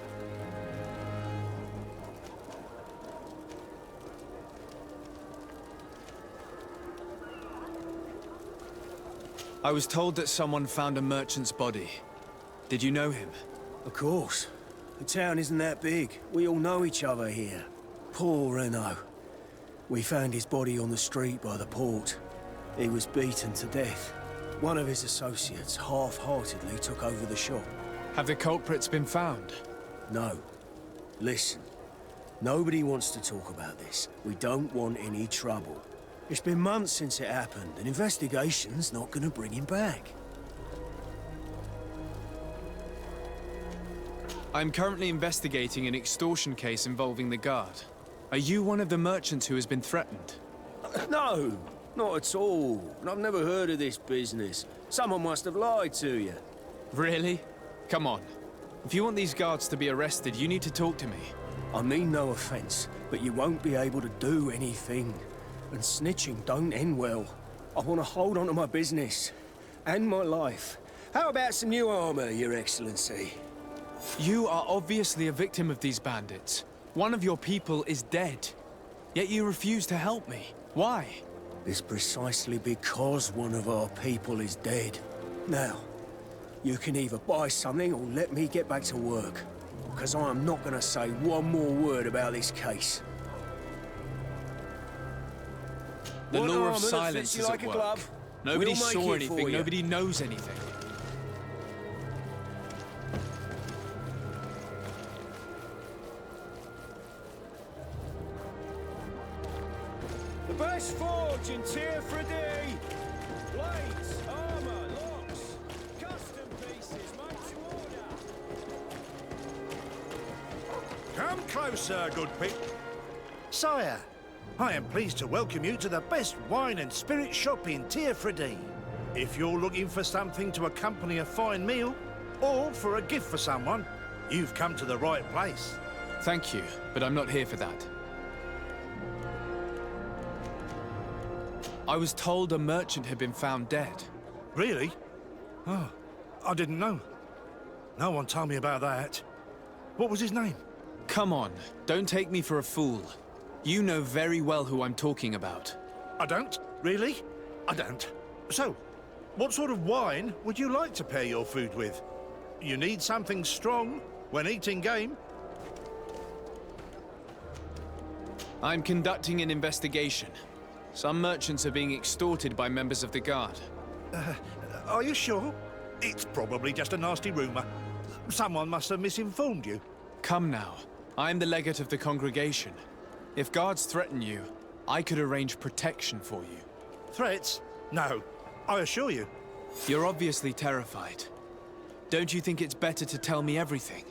I was told that someone found a merchant's body. Did you know him? Of course. The town isn't that big. We all know each other here. Poor Renault. We found his body on the street by the port. He was beaten to death. One of his associates half-heartedly took over the shop. Have the culprits been found? No. Listen. Nobody wants to talk about this. We don't want any trouble. It's been months since it happened. An investigation's not gonna bring him back. I'm currently investigating an extortion case involving the Guard. Are you one of the merchants who has been threatened? No, not at all. I've never heard of this business. Someone must have lied to you. Really? Come on. If you want these guards to be arrested, you need to talk to me. I mean no offense, but you won't be able to do anything. And snitching don't end well. I want to hold on to my business. And my life. How about some new armor, Your Excellency? You are obviously a victim of these bandits. One of your people is dead. Yet you refuse to help me. Why? It's precisely because one of our people is dead. Now, you can either buy something or let me get back to work. Because I am not going to say one more word about this case. The One law armor of that silence fits you is like at a work. glove. Nobody We'll make saw it for anything, you. nobody knows anything. The best forge in Tier 3D! Blades, armor, locks, custom pieces, mate. closer, good pig. Sire, I am pleased to welcome you to the best wine and spirit shop in Teofredi. If you're looking for something to accompany a fine meal, or for a gift for someone, you've come to the right place. Thank you, but I'm not here for that. I was told a merchant had been found dead. Really? Oh, I didn't know. No one told me about that. What was his name? Come on, don't take me for a fool. You know very well who I'm talking about. I don't? Really? I don't. So, what sort of wine would you like to pair your food with? You need something strong when eating game? I'm conducting an investigation. Some merchants are being extorted by members of the Guard. Are you sure? It's probably just a nasty rumor. Someone must have misinformed you. Come now. I'm the legate of the congregation. If guards threaten you, I could arrange protection for you. Threats? No. I assure you. You're obviously terrified. Don't you think it's better to tell me everything?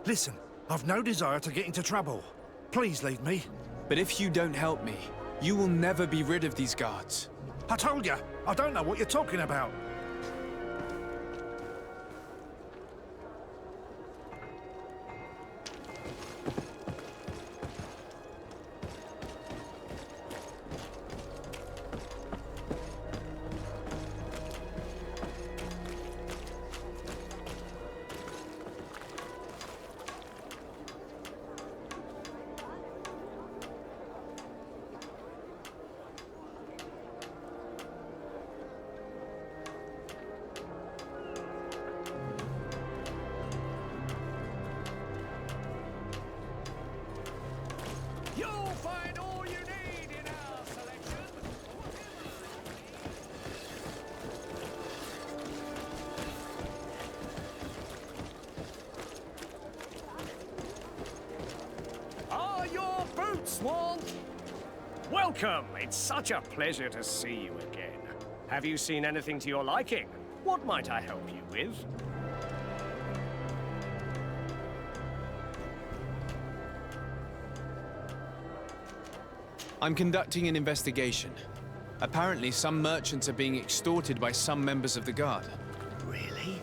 Listen, I've no desire to get into trouble. Please leave me. But if you don't help me, you will never be rid of these guards. I told you, I don't know what you're talking about. Swan! Welcome! It's such a pleasure to see you again. Have you seen anything to your liking? What might I help you with? I'm conducting an investigation. Apparently, some merchants are being extorted by some members of the Guard. Really?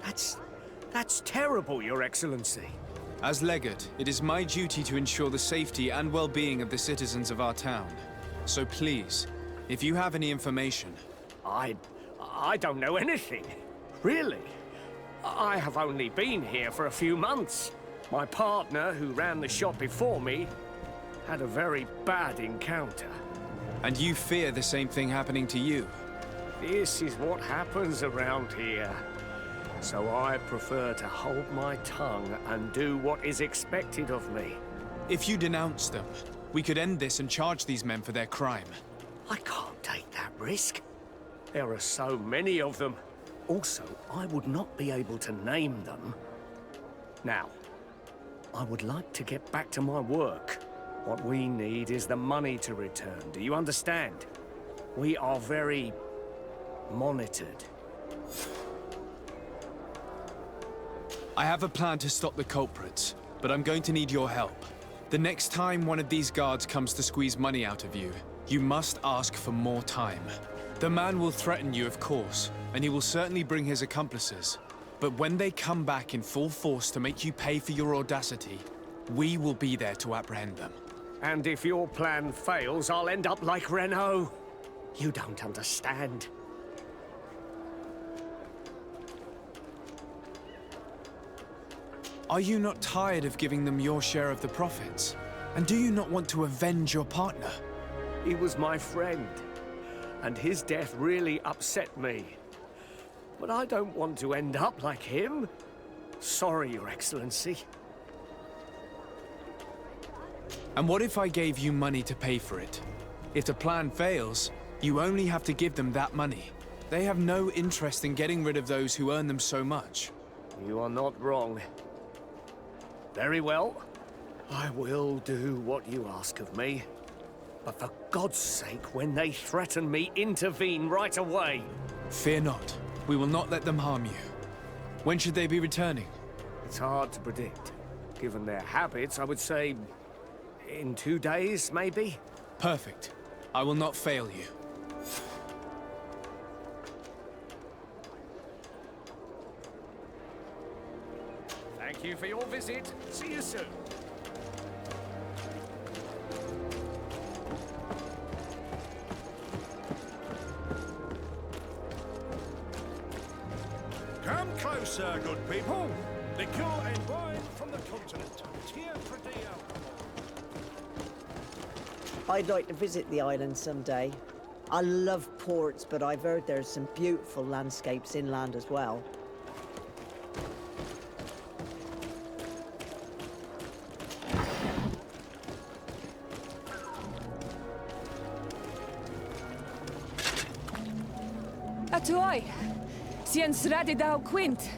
That's terrible, Your Excellency. As legate, it is my duty to ensure the safety and well-being of the citizens of our town. So please, if you have any information... I don't know anything. Really. I have only been here for a few months. My partner, who ran the shop before me, had a very bad encounter. And you fear the same thing happening to you? This is what happens around here. So I prefer to hold my tongue and do what is expected of me. If you denounce them, we could end this and charge these men for their crime. I can't take that risk. There are so many of them. Also, I would not be able to name them. Now, I would like to get back to my work. What we need is the money to return. Do you understand? We are very monitored. I have a plan to stop the culprits, but I'm going to need your help. The next time one of these guards comes to squeeze money out of you, you must ask for more time. The man will threaten you, of course, and he will certainly bring his accomplices. But when they come back in full force to make you pay for your audacity, we will be there to apprehend them. And if your plan fails, I'll end up like Renault. You don't understand. Are you not tired of giving them your share of the profits? And do you not want to avenge your partner? He was my friend, and his death really upset me. But I don't want to end up like him. Sorry, Your Excellency. And what if I gave you money to pay for it? If the plan fails, you only have to give them that money. They have no interest in getting rid of those who earn them so much. You are not wrong. Very well. I will do what you ask of me. But for God's sake, when they threaten me, intervene right away. Fear not. We will not let them harm you. When should they be returning? It's hard to predict. Given their habits, I would say in 2 days, maybe? Perfect. I will not fail you. Thank you for your visit. See you soon. Come closer, good people. Liquor and wine from the continent. Tear for dear. I'd like to visit the island someday. I love ports, but I've heard there's some beautiful landscapes inland as well. Atuai, sien sradi dau quint.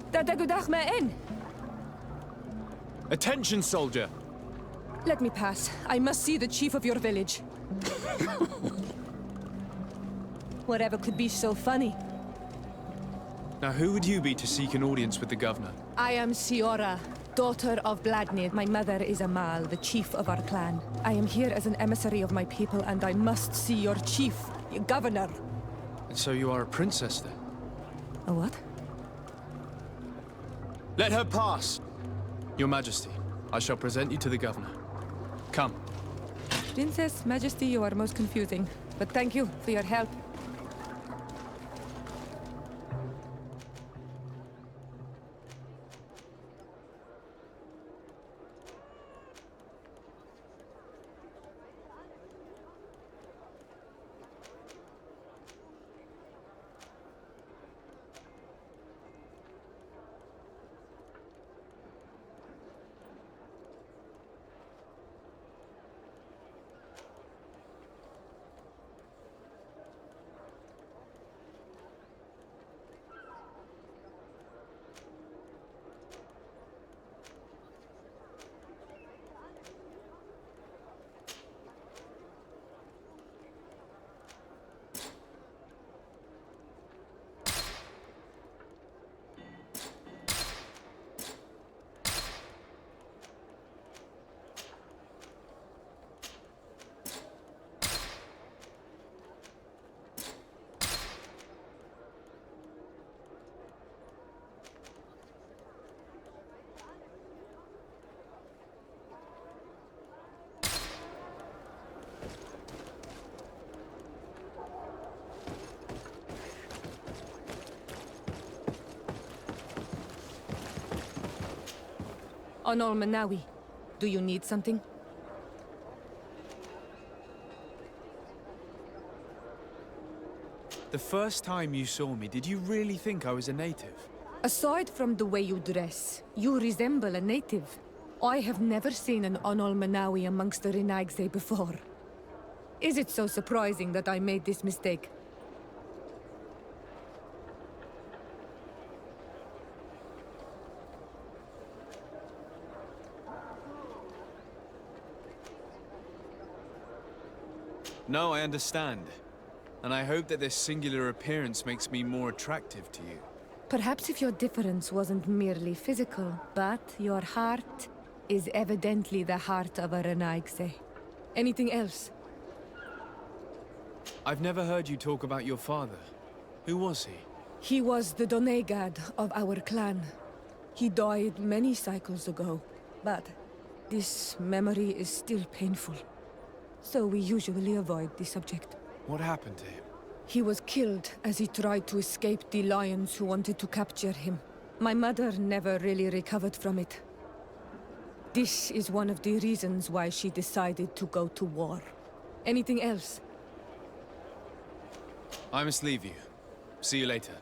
Da dagudach me in. Attention, soldier! Let me pass. I must see the chief of your village. Whatever could be so funny? Now, who would you be to seek an audience with the governor? I am Siora, daughter of Vladnir. My mother is Amal, the chief of our clan. I am here as an emissary of my people, and I must see your chief, your governor. And so you are a princess, then? A what? Let her pass! Your Majesty, I shall present you to the governor. Come. Princess, Majesty, you are most confusing. But thank you for your help. Onol Manawi, do you need something? The first time you saw me, did you really think I was a native? Aside from the way you dress, you resemble a native. I have never seen an Onol Manawi amongst the Renaigse before. Is it so surprising that I made this mistake? No, I understand. And I hope that this singular appearance makes me more attractive to you. Perhaps if your difference wasn't merely physical, but your heart is evidently the heart of a Renaigse. Anything else? I've never heard you talk about your father. Who was he? He was the Donegad of our clan. He died many cycles ago, but this memory is still painful. So we usually avoid the subject. What happened to him? He was killed as he tried to escape the lions who wanted to capture him. My mother never really recovered from it. This is one of the reasons why she decided to go to war. Anything else? I must leave you. See you later.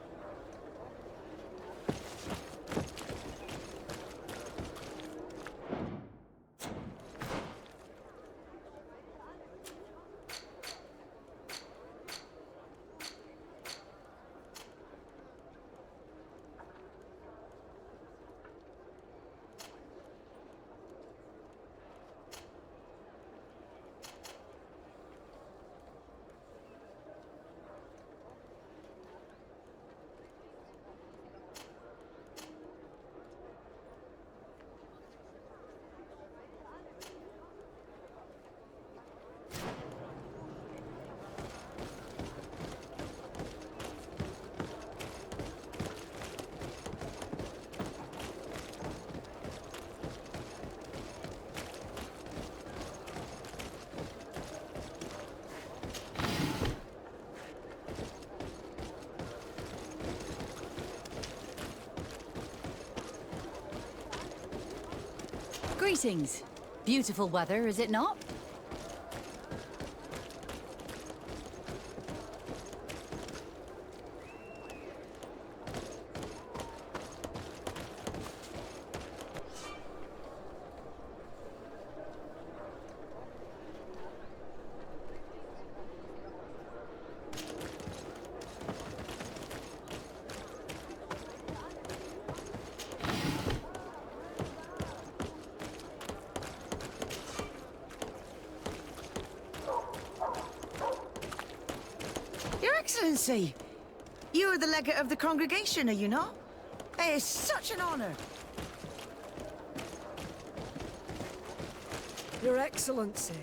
Greetings. Beautiful weather, is it not? Your Excellency, you are the legate of the congregation, are you not? It is such an honor. Your Excellency.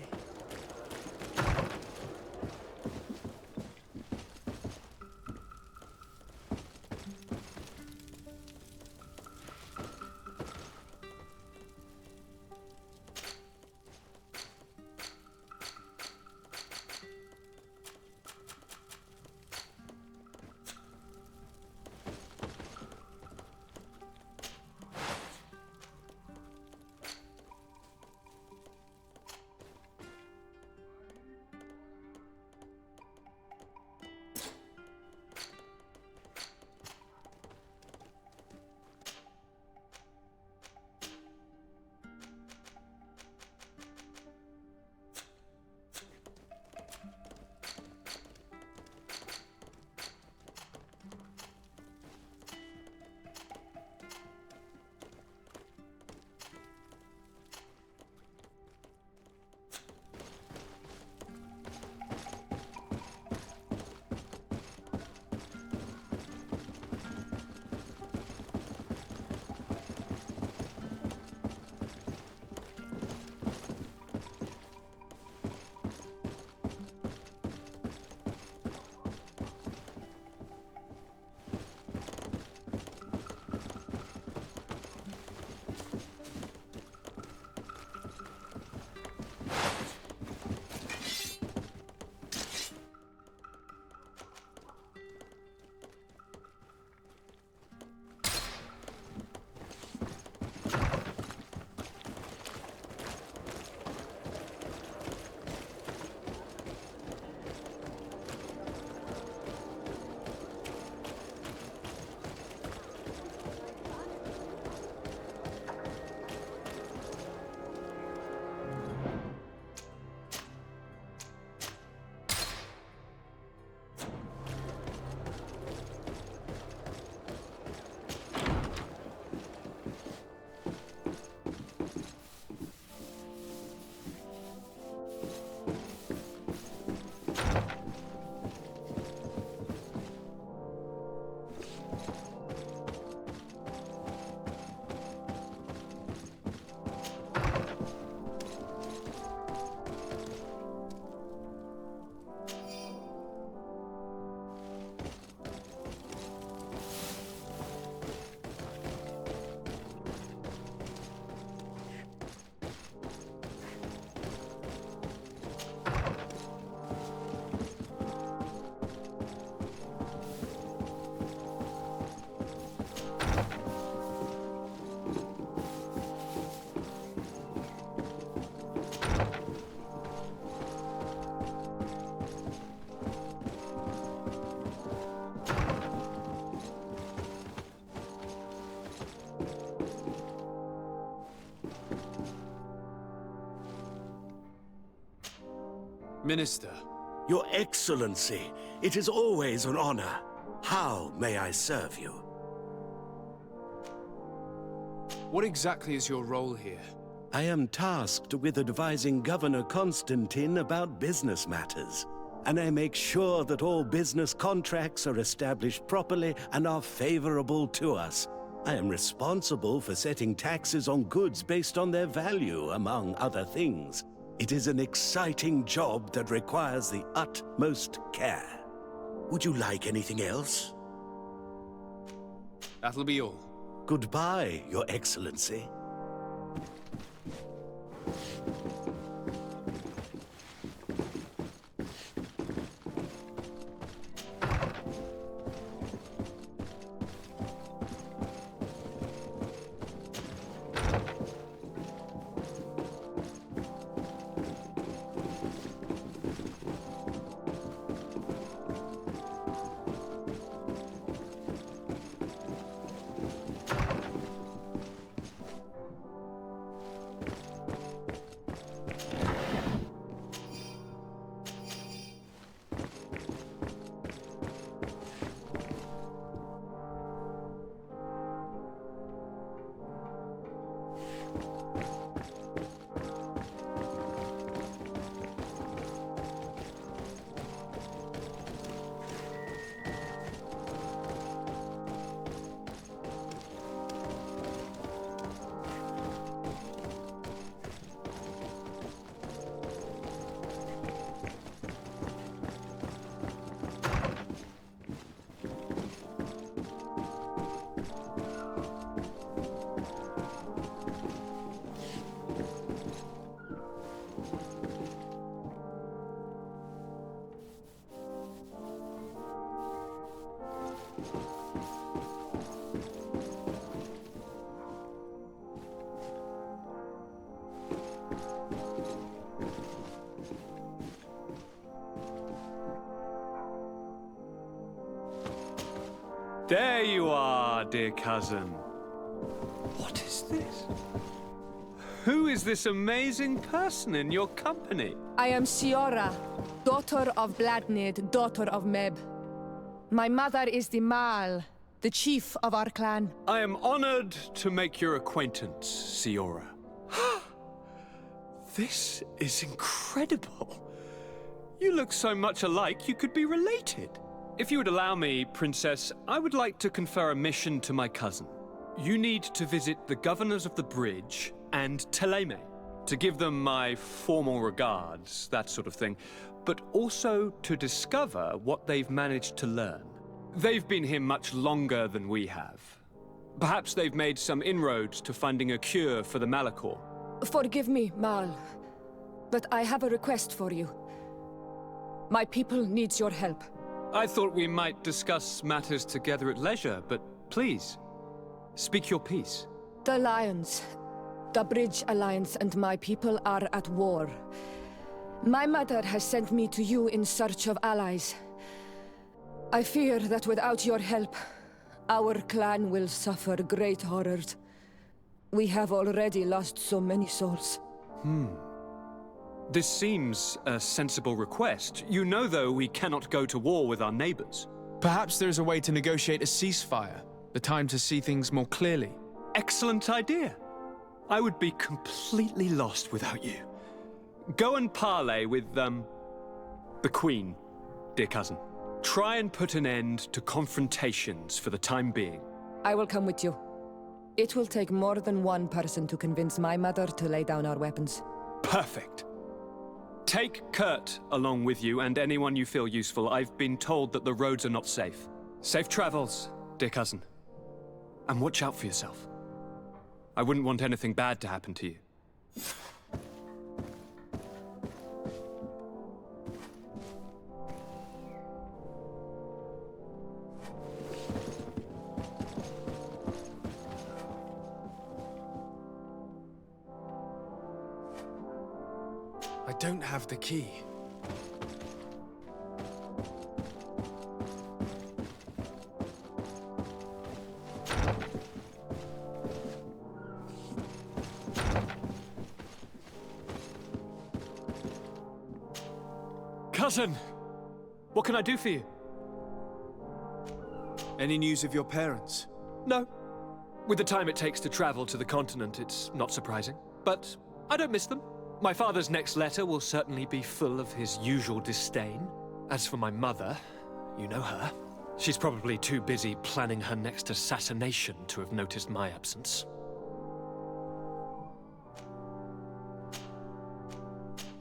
Minister. Your Excellency, it is always an honor. How may I serve you? What exactly is your role here? I am tasked with advising Governor Constantine about business matters, and I make sure that all business contracts are established properly and are favorable to us. I am responsible for setting taxes on goods based on their value, among other things. It is an exciting job that requires the utmost care. Would you like anything else? That'll be all. Goodbye, Your Excellency. There you are, dear cousin. What is this? Who is this amazing person in your company? I am Siora, daughter of Bladnid, daughter of Meb. My mother is the Mal, the chief of our clan. I am honored to make your acquaintance, Siora. This is incredible. You look so much alike you could be related. If you would allow me, Princess, I would like to confer a mission to my cousin. You need to visit the governors of the bridge and Teleme to give them my formal regards, that sort of thing, but also to discover what they've managed to learn. They've been here much longer than we have. Perhaps they've made some inroads to finding a cure for the Malachor. Forgive me, Mal, but I have a request for you. My people needs your help. I thought we might discuss matters together at leisure, but please, speak your piece. The Lions, the Bridge Alliance and my people are at war. My mother has sent me to you in search of allies. I fear that without your help, our clan will suffer great horrors. We have already lost so many souls. This seems a sensible request. You know, though, we cannot go to war with our neighbors. Perhaps there's a way to negotiate a ceasefire. The time to see things more clearly. Excellent idea. I would be completely lost without you. Go and parley with, the Queen, dear cousin. Try and put an end to confrontations for the time being. I will come with you. It will take more than one person to convince my mother to lay down our weapons. Perfect. Take Kurt along with you and anyone you feel useful. I've been told that the roads are not safe. Safe travels, dear cousin. And watch out for yourself. I wouldn't want anything bad to happen to you. I don't have the key. Cousin! What can I do for you? Any news of your parents? No. With the time it takes to travel to the continent, it's not surprising. But I don't miss them. My father's next letter will certainly be full of his usual disdain. As for my mother, you know her. She's probably too busy planning her next assassination to have noticed my absence.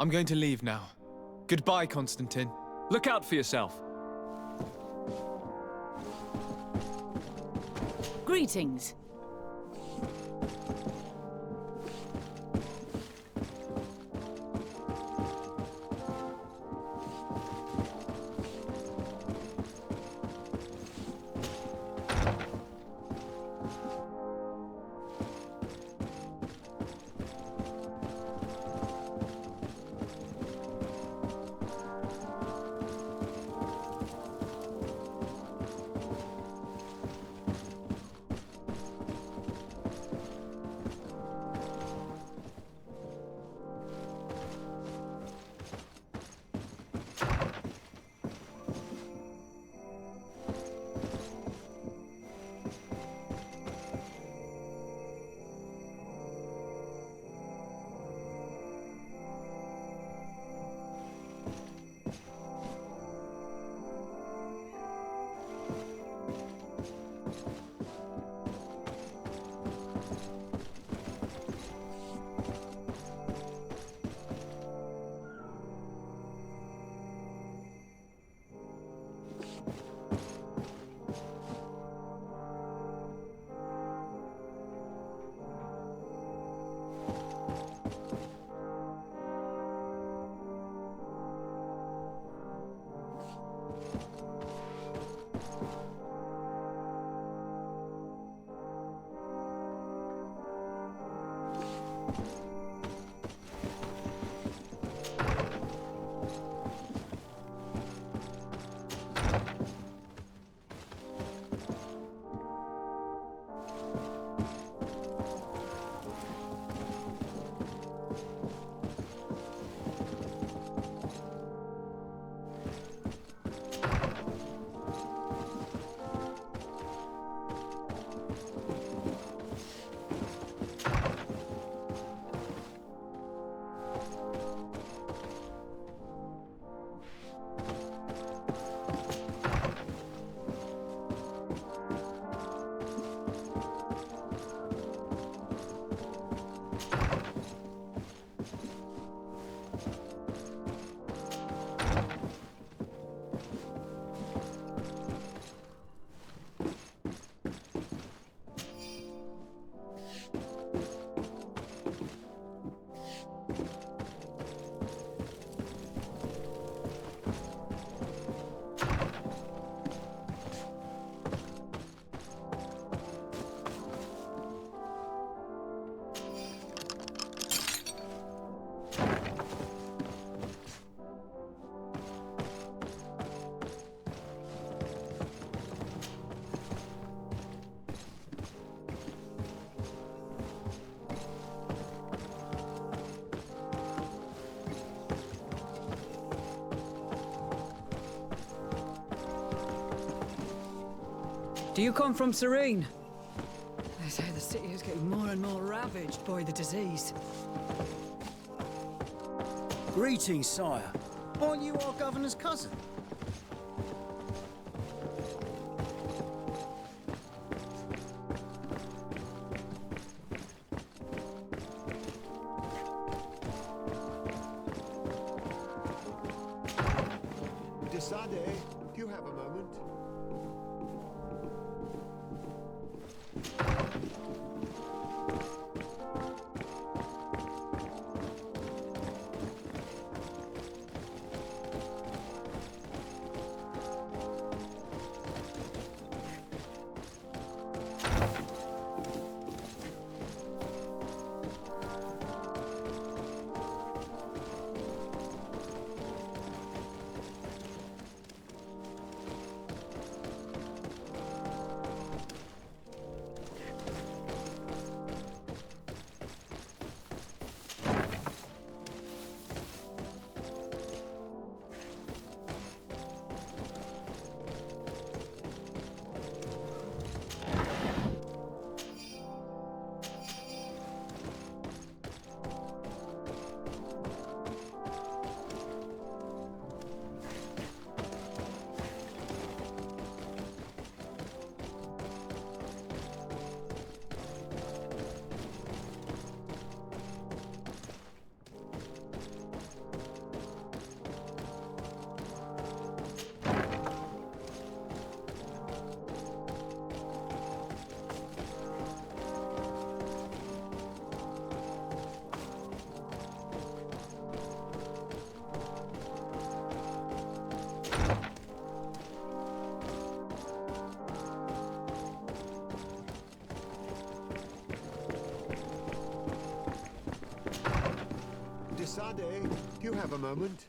I'm going to leave now. Goodbye, Constantine. Look out for yourself. Greetings. Do you come from Serene? They say the city is getting more and more ravaged by the disease. Greetings, sire. Aren't you our governor's cousin? Desade, do you have a moment? Desade, do you have a moment?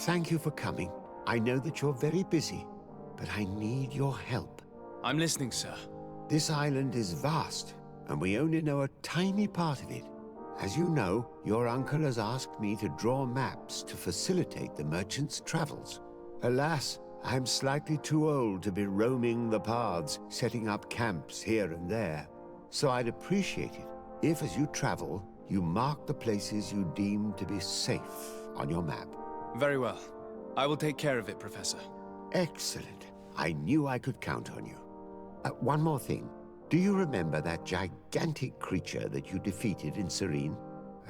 Thank you for coming. I know that you're very busy, but I need your help. I'm listening, sir. This island is vast, and we only know a tiny part of it. As you know, your uncle has asked me to draw maps to facilitate the merchant's travels. Alas, I'm slightly too old to be roaming the paths, setting up camps here and there. So I'd appreciate it if, as you travel, you mark the places you deem to be safe on your map. Very well. I will take care of it, Professor. Excellent. I knew I could count on you. One more thing. Do you remember that gigantic creature that you defeated in Serene?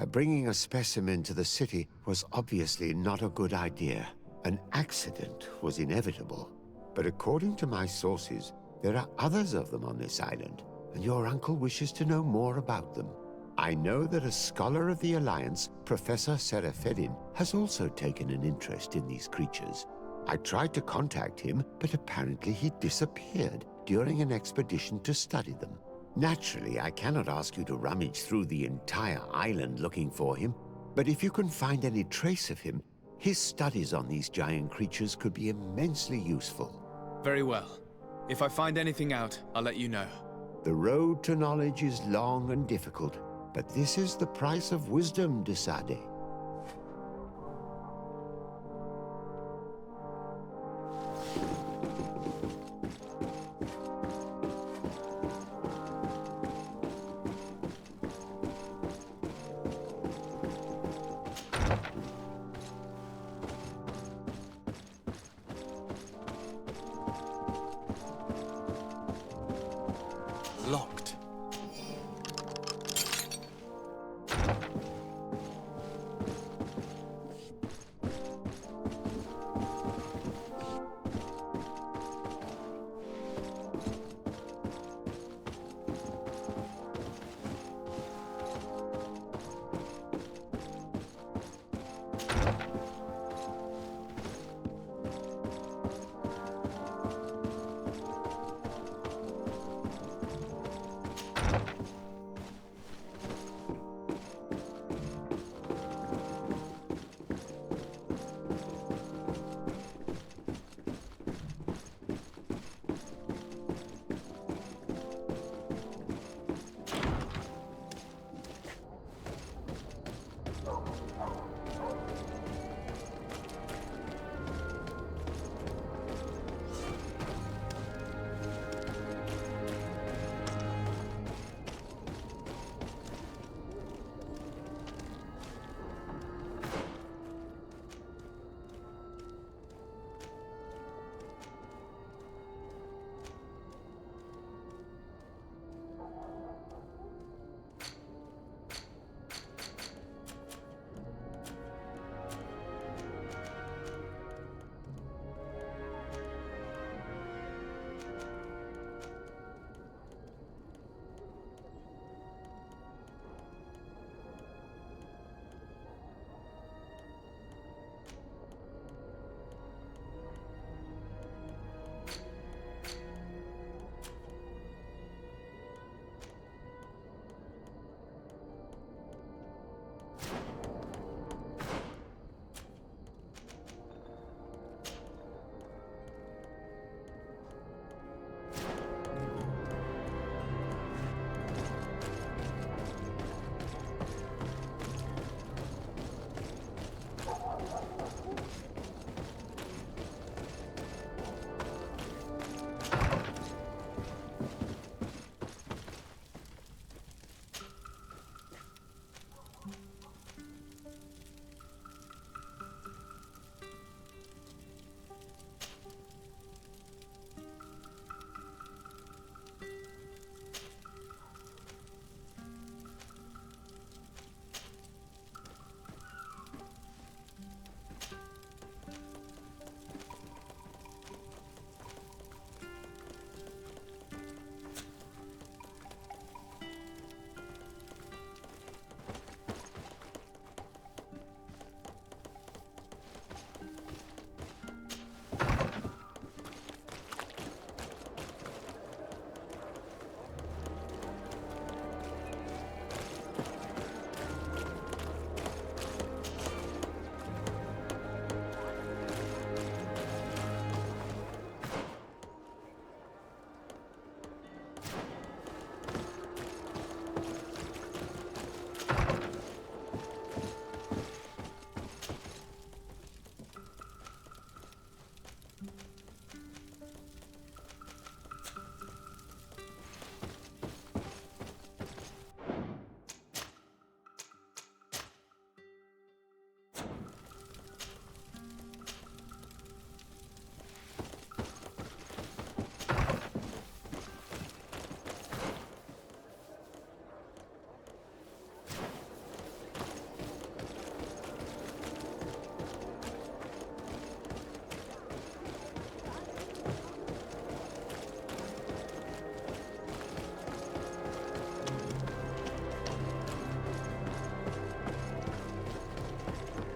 Bringing a specimen to the city was obviously not a good idea. An accident was inevitable. But according to my sources, there are others of them on this island, and your uncle wishes to know more about them. I know that a scholar of the Alliance, Professor Serafedin, has also taken an interest in these creatures. I tried to contact him, but apparently he disappeared during an expedition to study them. Naturally, I cannot ask you to rummage through the entire island looking for him, but if you can find any trace of him, his studies on these giant creatures could be immensely useful. Very well. If I find anything out, I'll let you know. The road to knowledge is long and difficult, but this is the price of wisdom, de Sade. Locked.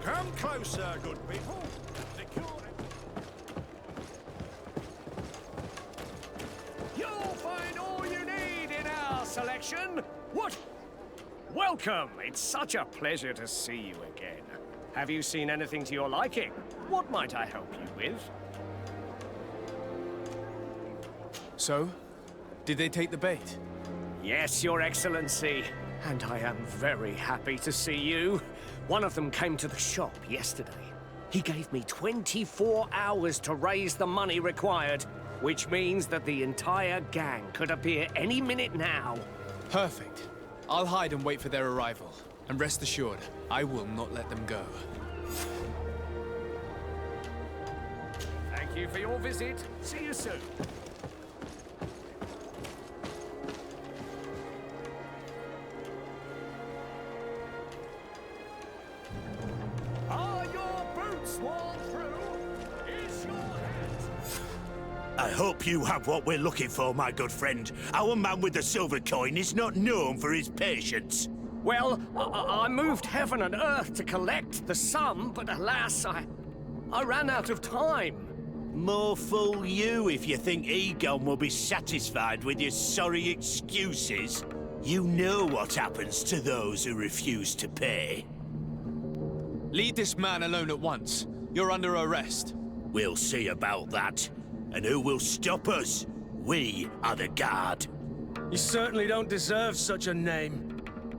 Come closer, good people. You'll find all you need in our selection? What? Welcome! It's such a pleasure to see you again. Have you seen anything to your liking? What might I help you with? So? Did they take the bait? Yes, Your Excellency. And I am very happy to see you. One of them came to the shop yesterday. He gave me 24 hours to raise the money required, which means that the entire gang could appear any minute now. Perfect. I'll hide and wait for their arrival. And rest assured, I will not let them go. Thank you for your visit. See you soon. Are your boots worn through? Is your hat? I hope you have what we're looking for, my good friend. Our man with the silver coin is not known for his patience. Well, I moved heaven and earth to collect the sum, but alas, I ran out of time. More fool you if you think Egon will be satisfied with your sorry excuses. You know what happens to those who refuse to pay. Leave this man alone at once. You're under arrest. We'll see about that. And who will stop us? We are the guard. You certainly don't deserve such a name.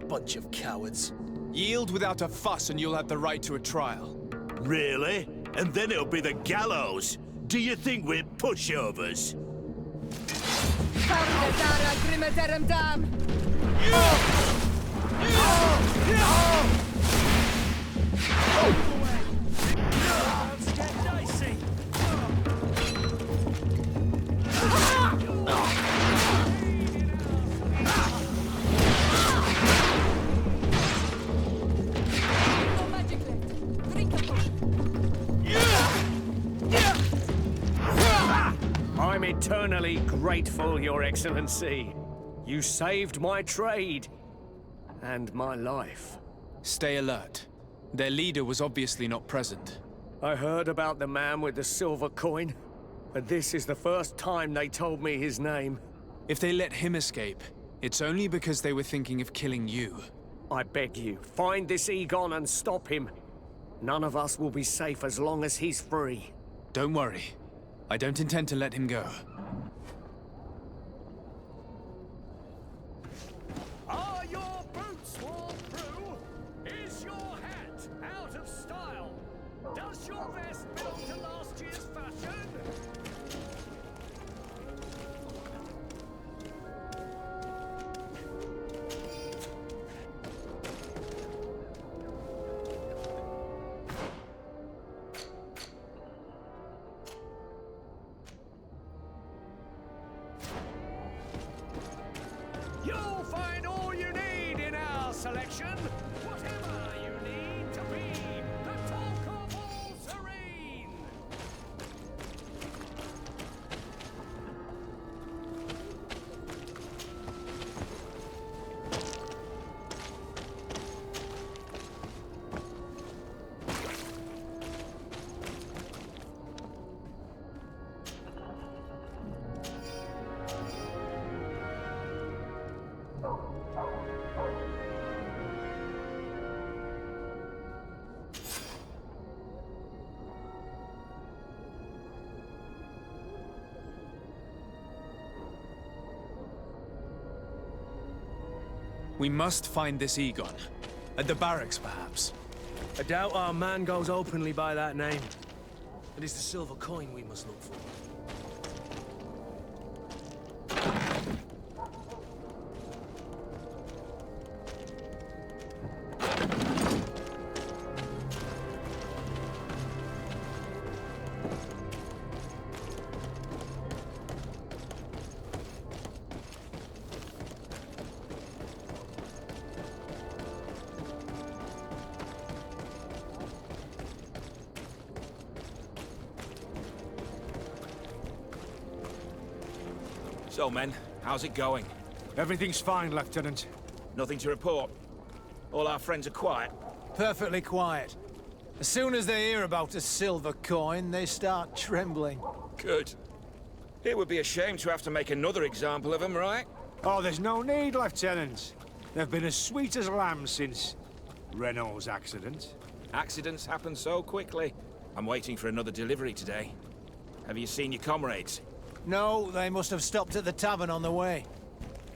Bunch of cowards. Yield without a fuss and you'll have the right to a trial. Really? And then it'll be the gallows. Do you think we're pushovers? Let's get dicey. I'm eternally grateful, Your Excellency. You saved my trade. And my life. Stay alert. Their leader was obviously not present. I heard about the man with the silver coin, but this is the first time they told me his name. If they let him escape, it's only because they were thinking of killing you. I beg you, find this Egon and stop him. None of us will be safe as long as he's free. Don't worry. I don't intend to let him go. Are your boots worn through? Is your hat out of style? Does your vest belong to last year's fashion? You'll find all you need in our selection. Whatever you need to be the talk of all Serene. We must find this Egon. At the barracks, perhaps. I doubt our man goes openly by that name. It is the silver coin we must look for. So, men, how's it going? Everything's fine, Lieutenant. Nothing to report. All our friends are quiet. Perfectly quiet. As soon as they hear about a silver coin, they start trembling. Good. It would be a shame to have to make another example of them, right? Oh, there's no need, Lieutenant. They've been as sweet as lambs since Renault's accident. Accidents happen so quickly. I'm waiting for another delivery today. Have you seen your comrades? No, they must have stopped at the tavern on the way.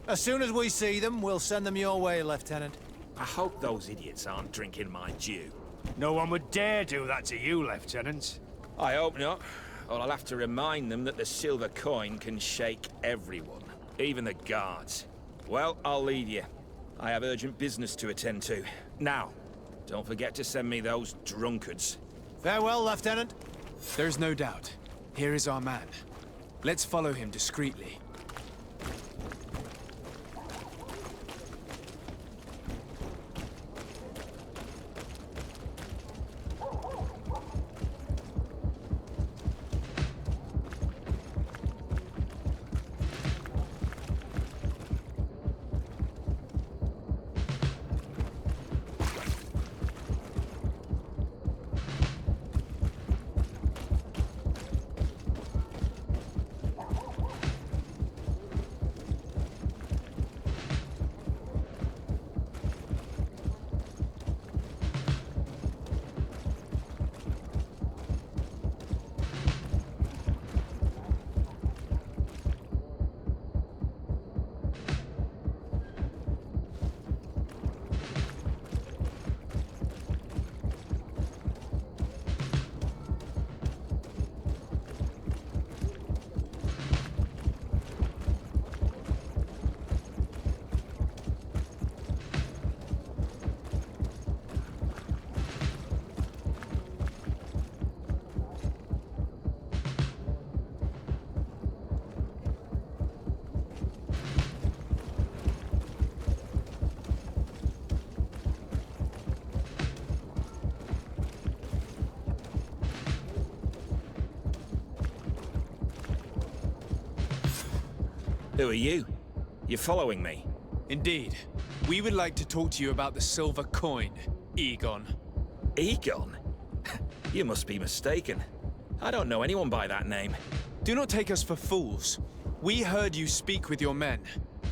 As soon as we see them, we'll send them your way, Lieutenant. I hope those idiots aren't drinking my dew. No one would dare do that to you, Lieutenant. I hope not. Or I'll have to remind them that the silver coin can shake everyone, even the guards. Well, I'll leave you. I have urgent business to attend to. Now, don't forget to send me those drunkards. Farewell, Lieutenant. There's no doubt. Here is our man. Let's follow him discreetly. Who are you? You're following me? Indeed. We would like to talk to you about the silver coin, Egon. Egon? You must be mistaken. I don't know anyone by that name. Do not take us for fools. We heard you speak with your men.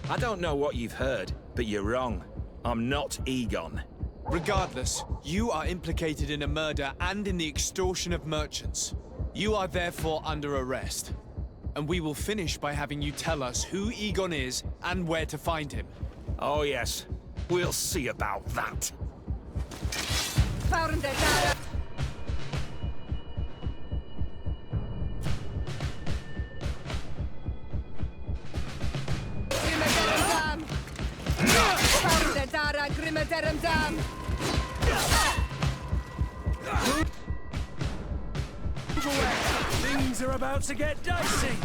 I don't know what you've heard, but you're wrong. I'm not Egon. Regardless, you are implicated in a murder and in the extortion of merchants. You are therefore under arrest. And we will finish by having you tell us who Egon is and where to find him. Oh yes, we'll see about that. Things are about to get dicey.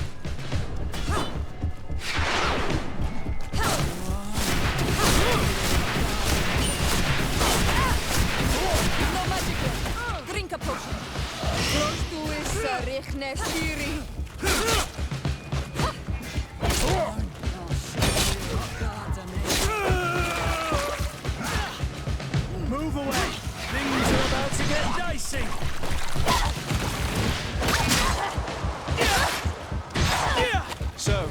No magic here. Drink a potion. Close to is Rechne Siri. Move away. Things are about to get dicey. So,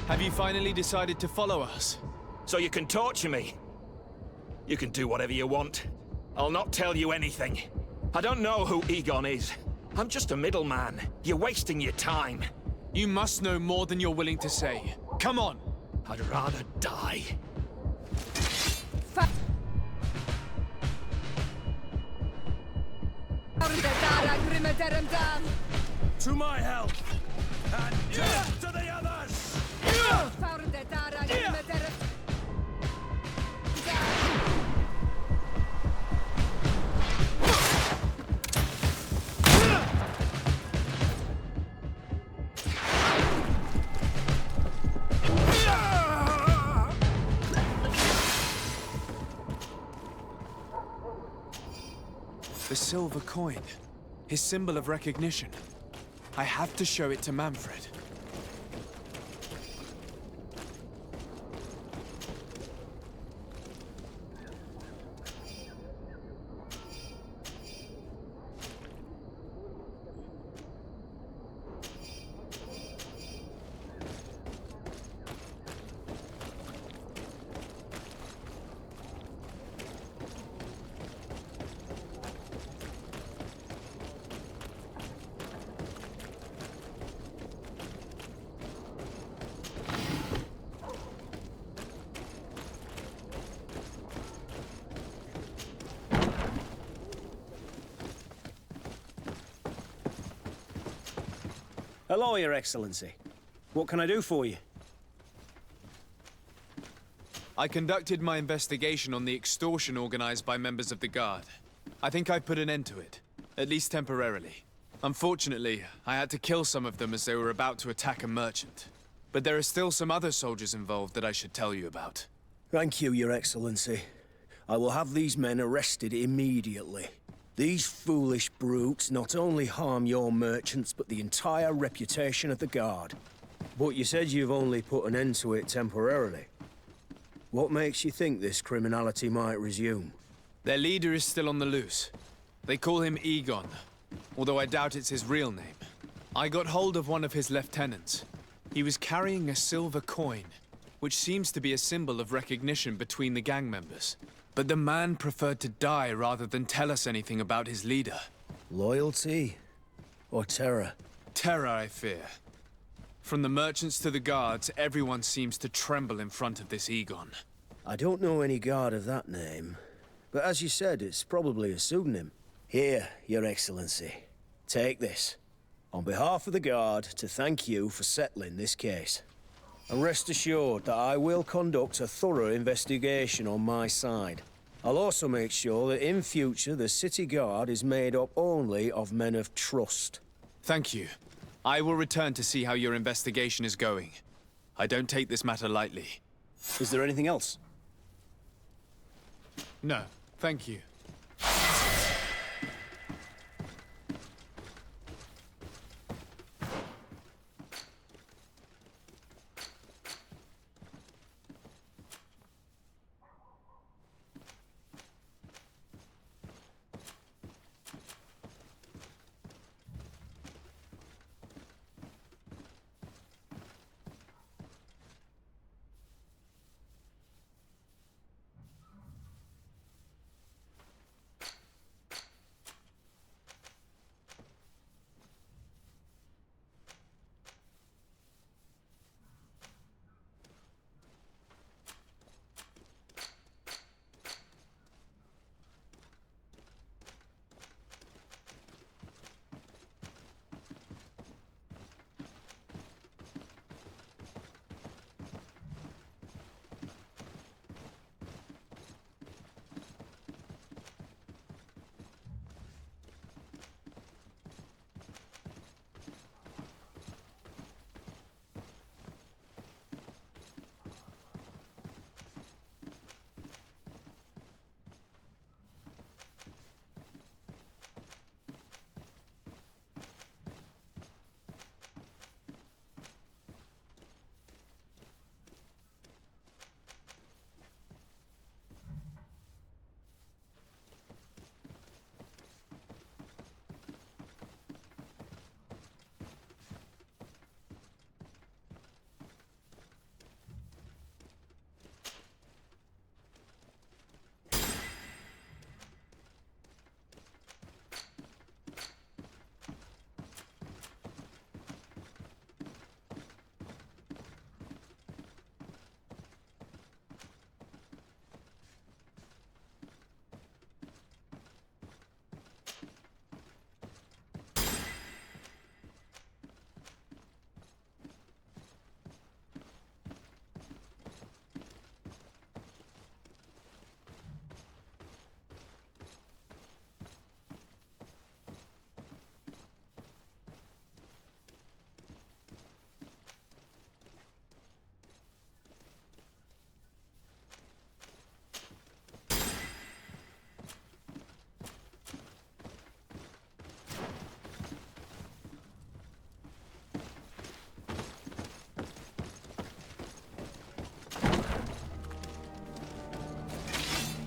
have you finally decided to follow us? So you can torture me? You can do whatever you want. I'll not tell you anything. I don't know who Egon is. I'm just a middleman. You're wasting your time. You must know more than you're willing to say. Come on! I'd rather die. To my help! And death to the others! The silver coin. His symbol of recognition. I have to show it to Manfred. Hello, Your Excellency. What can I do for you? I conducted my investigation on the extortion organized by members of the Guard. I think I put an end to it, at least temporarily. Unfortunately, I had to kill some of them as they were about to attack a merchant. But there are still some other soldiers involved that I should tell you about. Thank you, Your Excellency. I will have these men arrested immediately. These foolish brutes not only harm your merchants, but the entire reputation of the Guard. But you said you've only put an end to it temporarily. What makes you think this criminality might resume? Their leader is still on the loose. They call him Egon, although I doubt it's his real name. I got hold of one of his lieutenants. He was carrying a silver coin, which seems to be a symbol of recognition between the gang members. But the man preferred to die rather than tell us anything about his leader. Loyalty? Or terror? Terror, I fear. From the merchants to the guards, everyone seems to tremble in front of this Egon. I don't know any guard of that name. But as you said, it's probably a pseudonym. Here, Your Excellency. Take this. On behalf of the Guard, to thank you for settling this case. And rest assured that I will conduct a thorough investigation on my side. I'll also make sure that in future the City Guard is made up only of men of trust. Thank you. I will return to see how your investigation is going. I don't take this matter lightly. Is there anything else? No, thank you.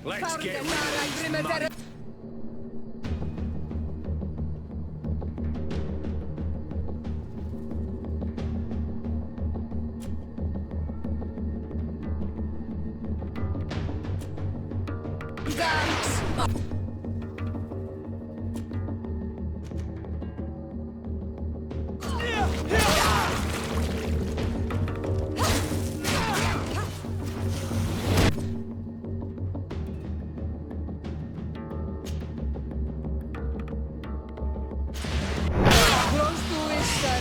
Let's get rid of this money. Close to it, sir.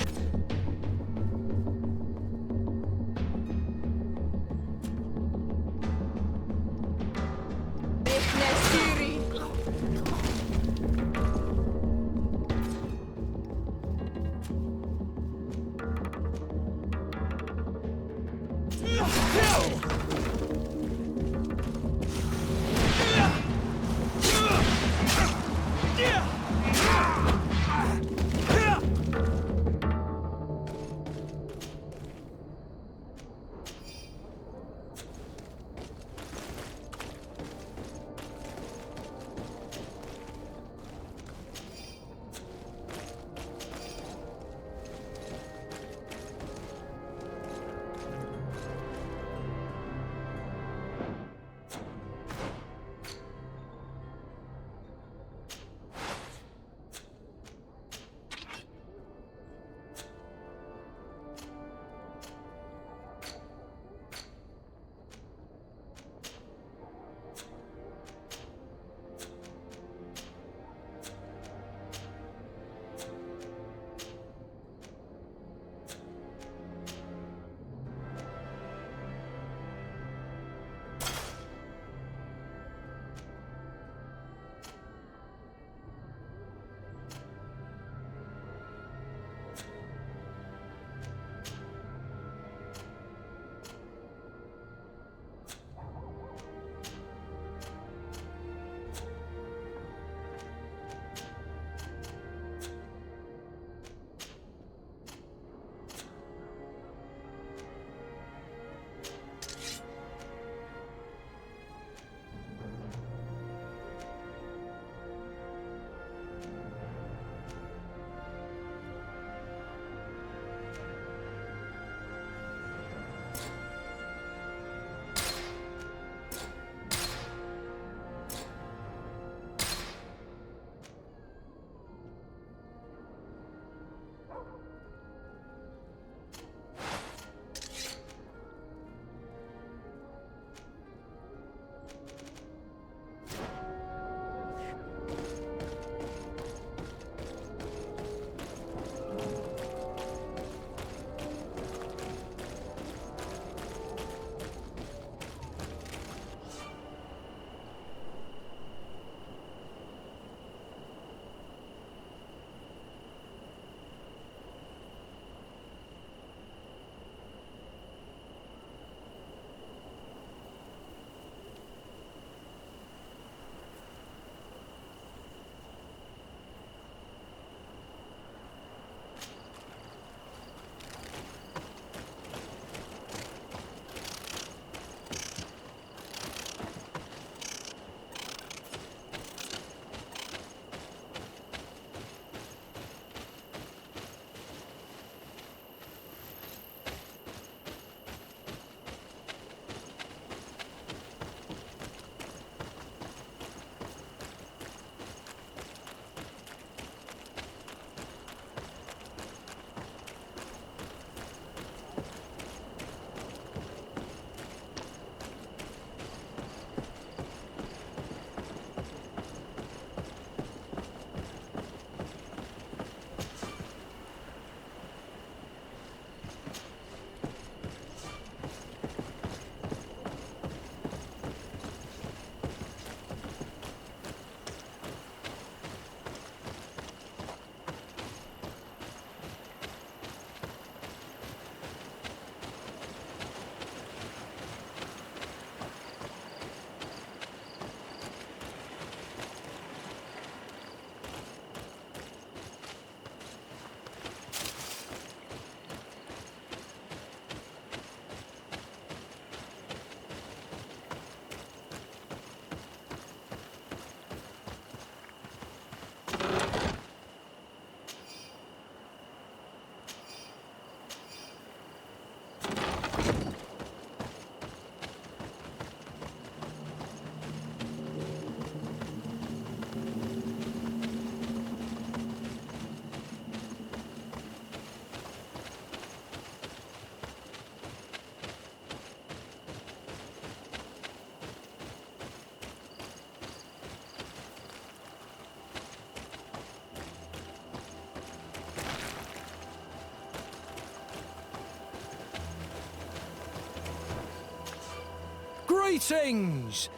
Greetings!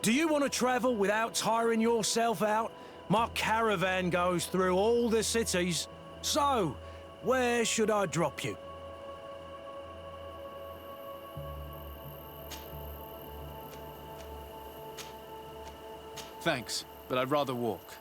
Do you want to travel without tiring yourself out? My caravan goes through all the cities. So, where should I drop you? Thanks, but I'd rather walk.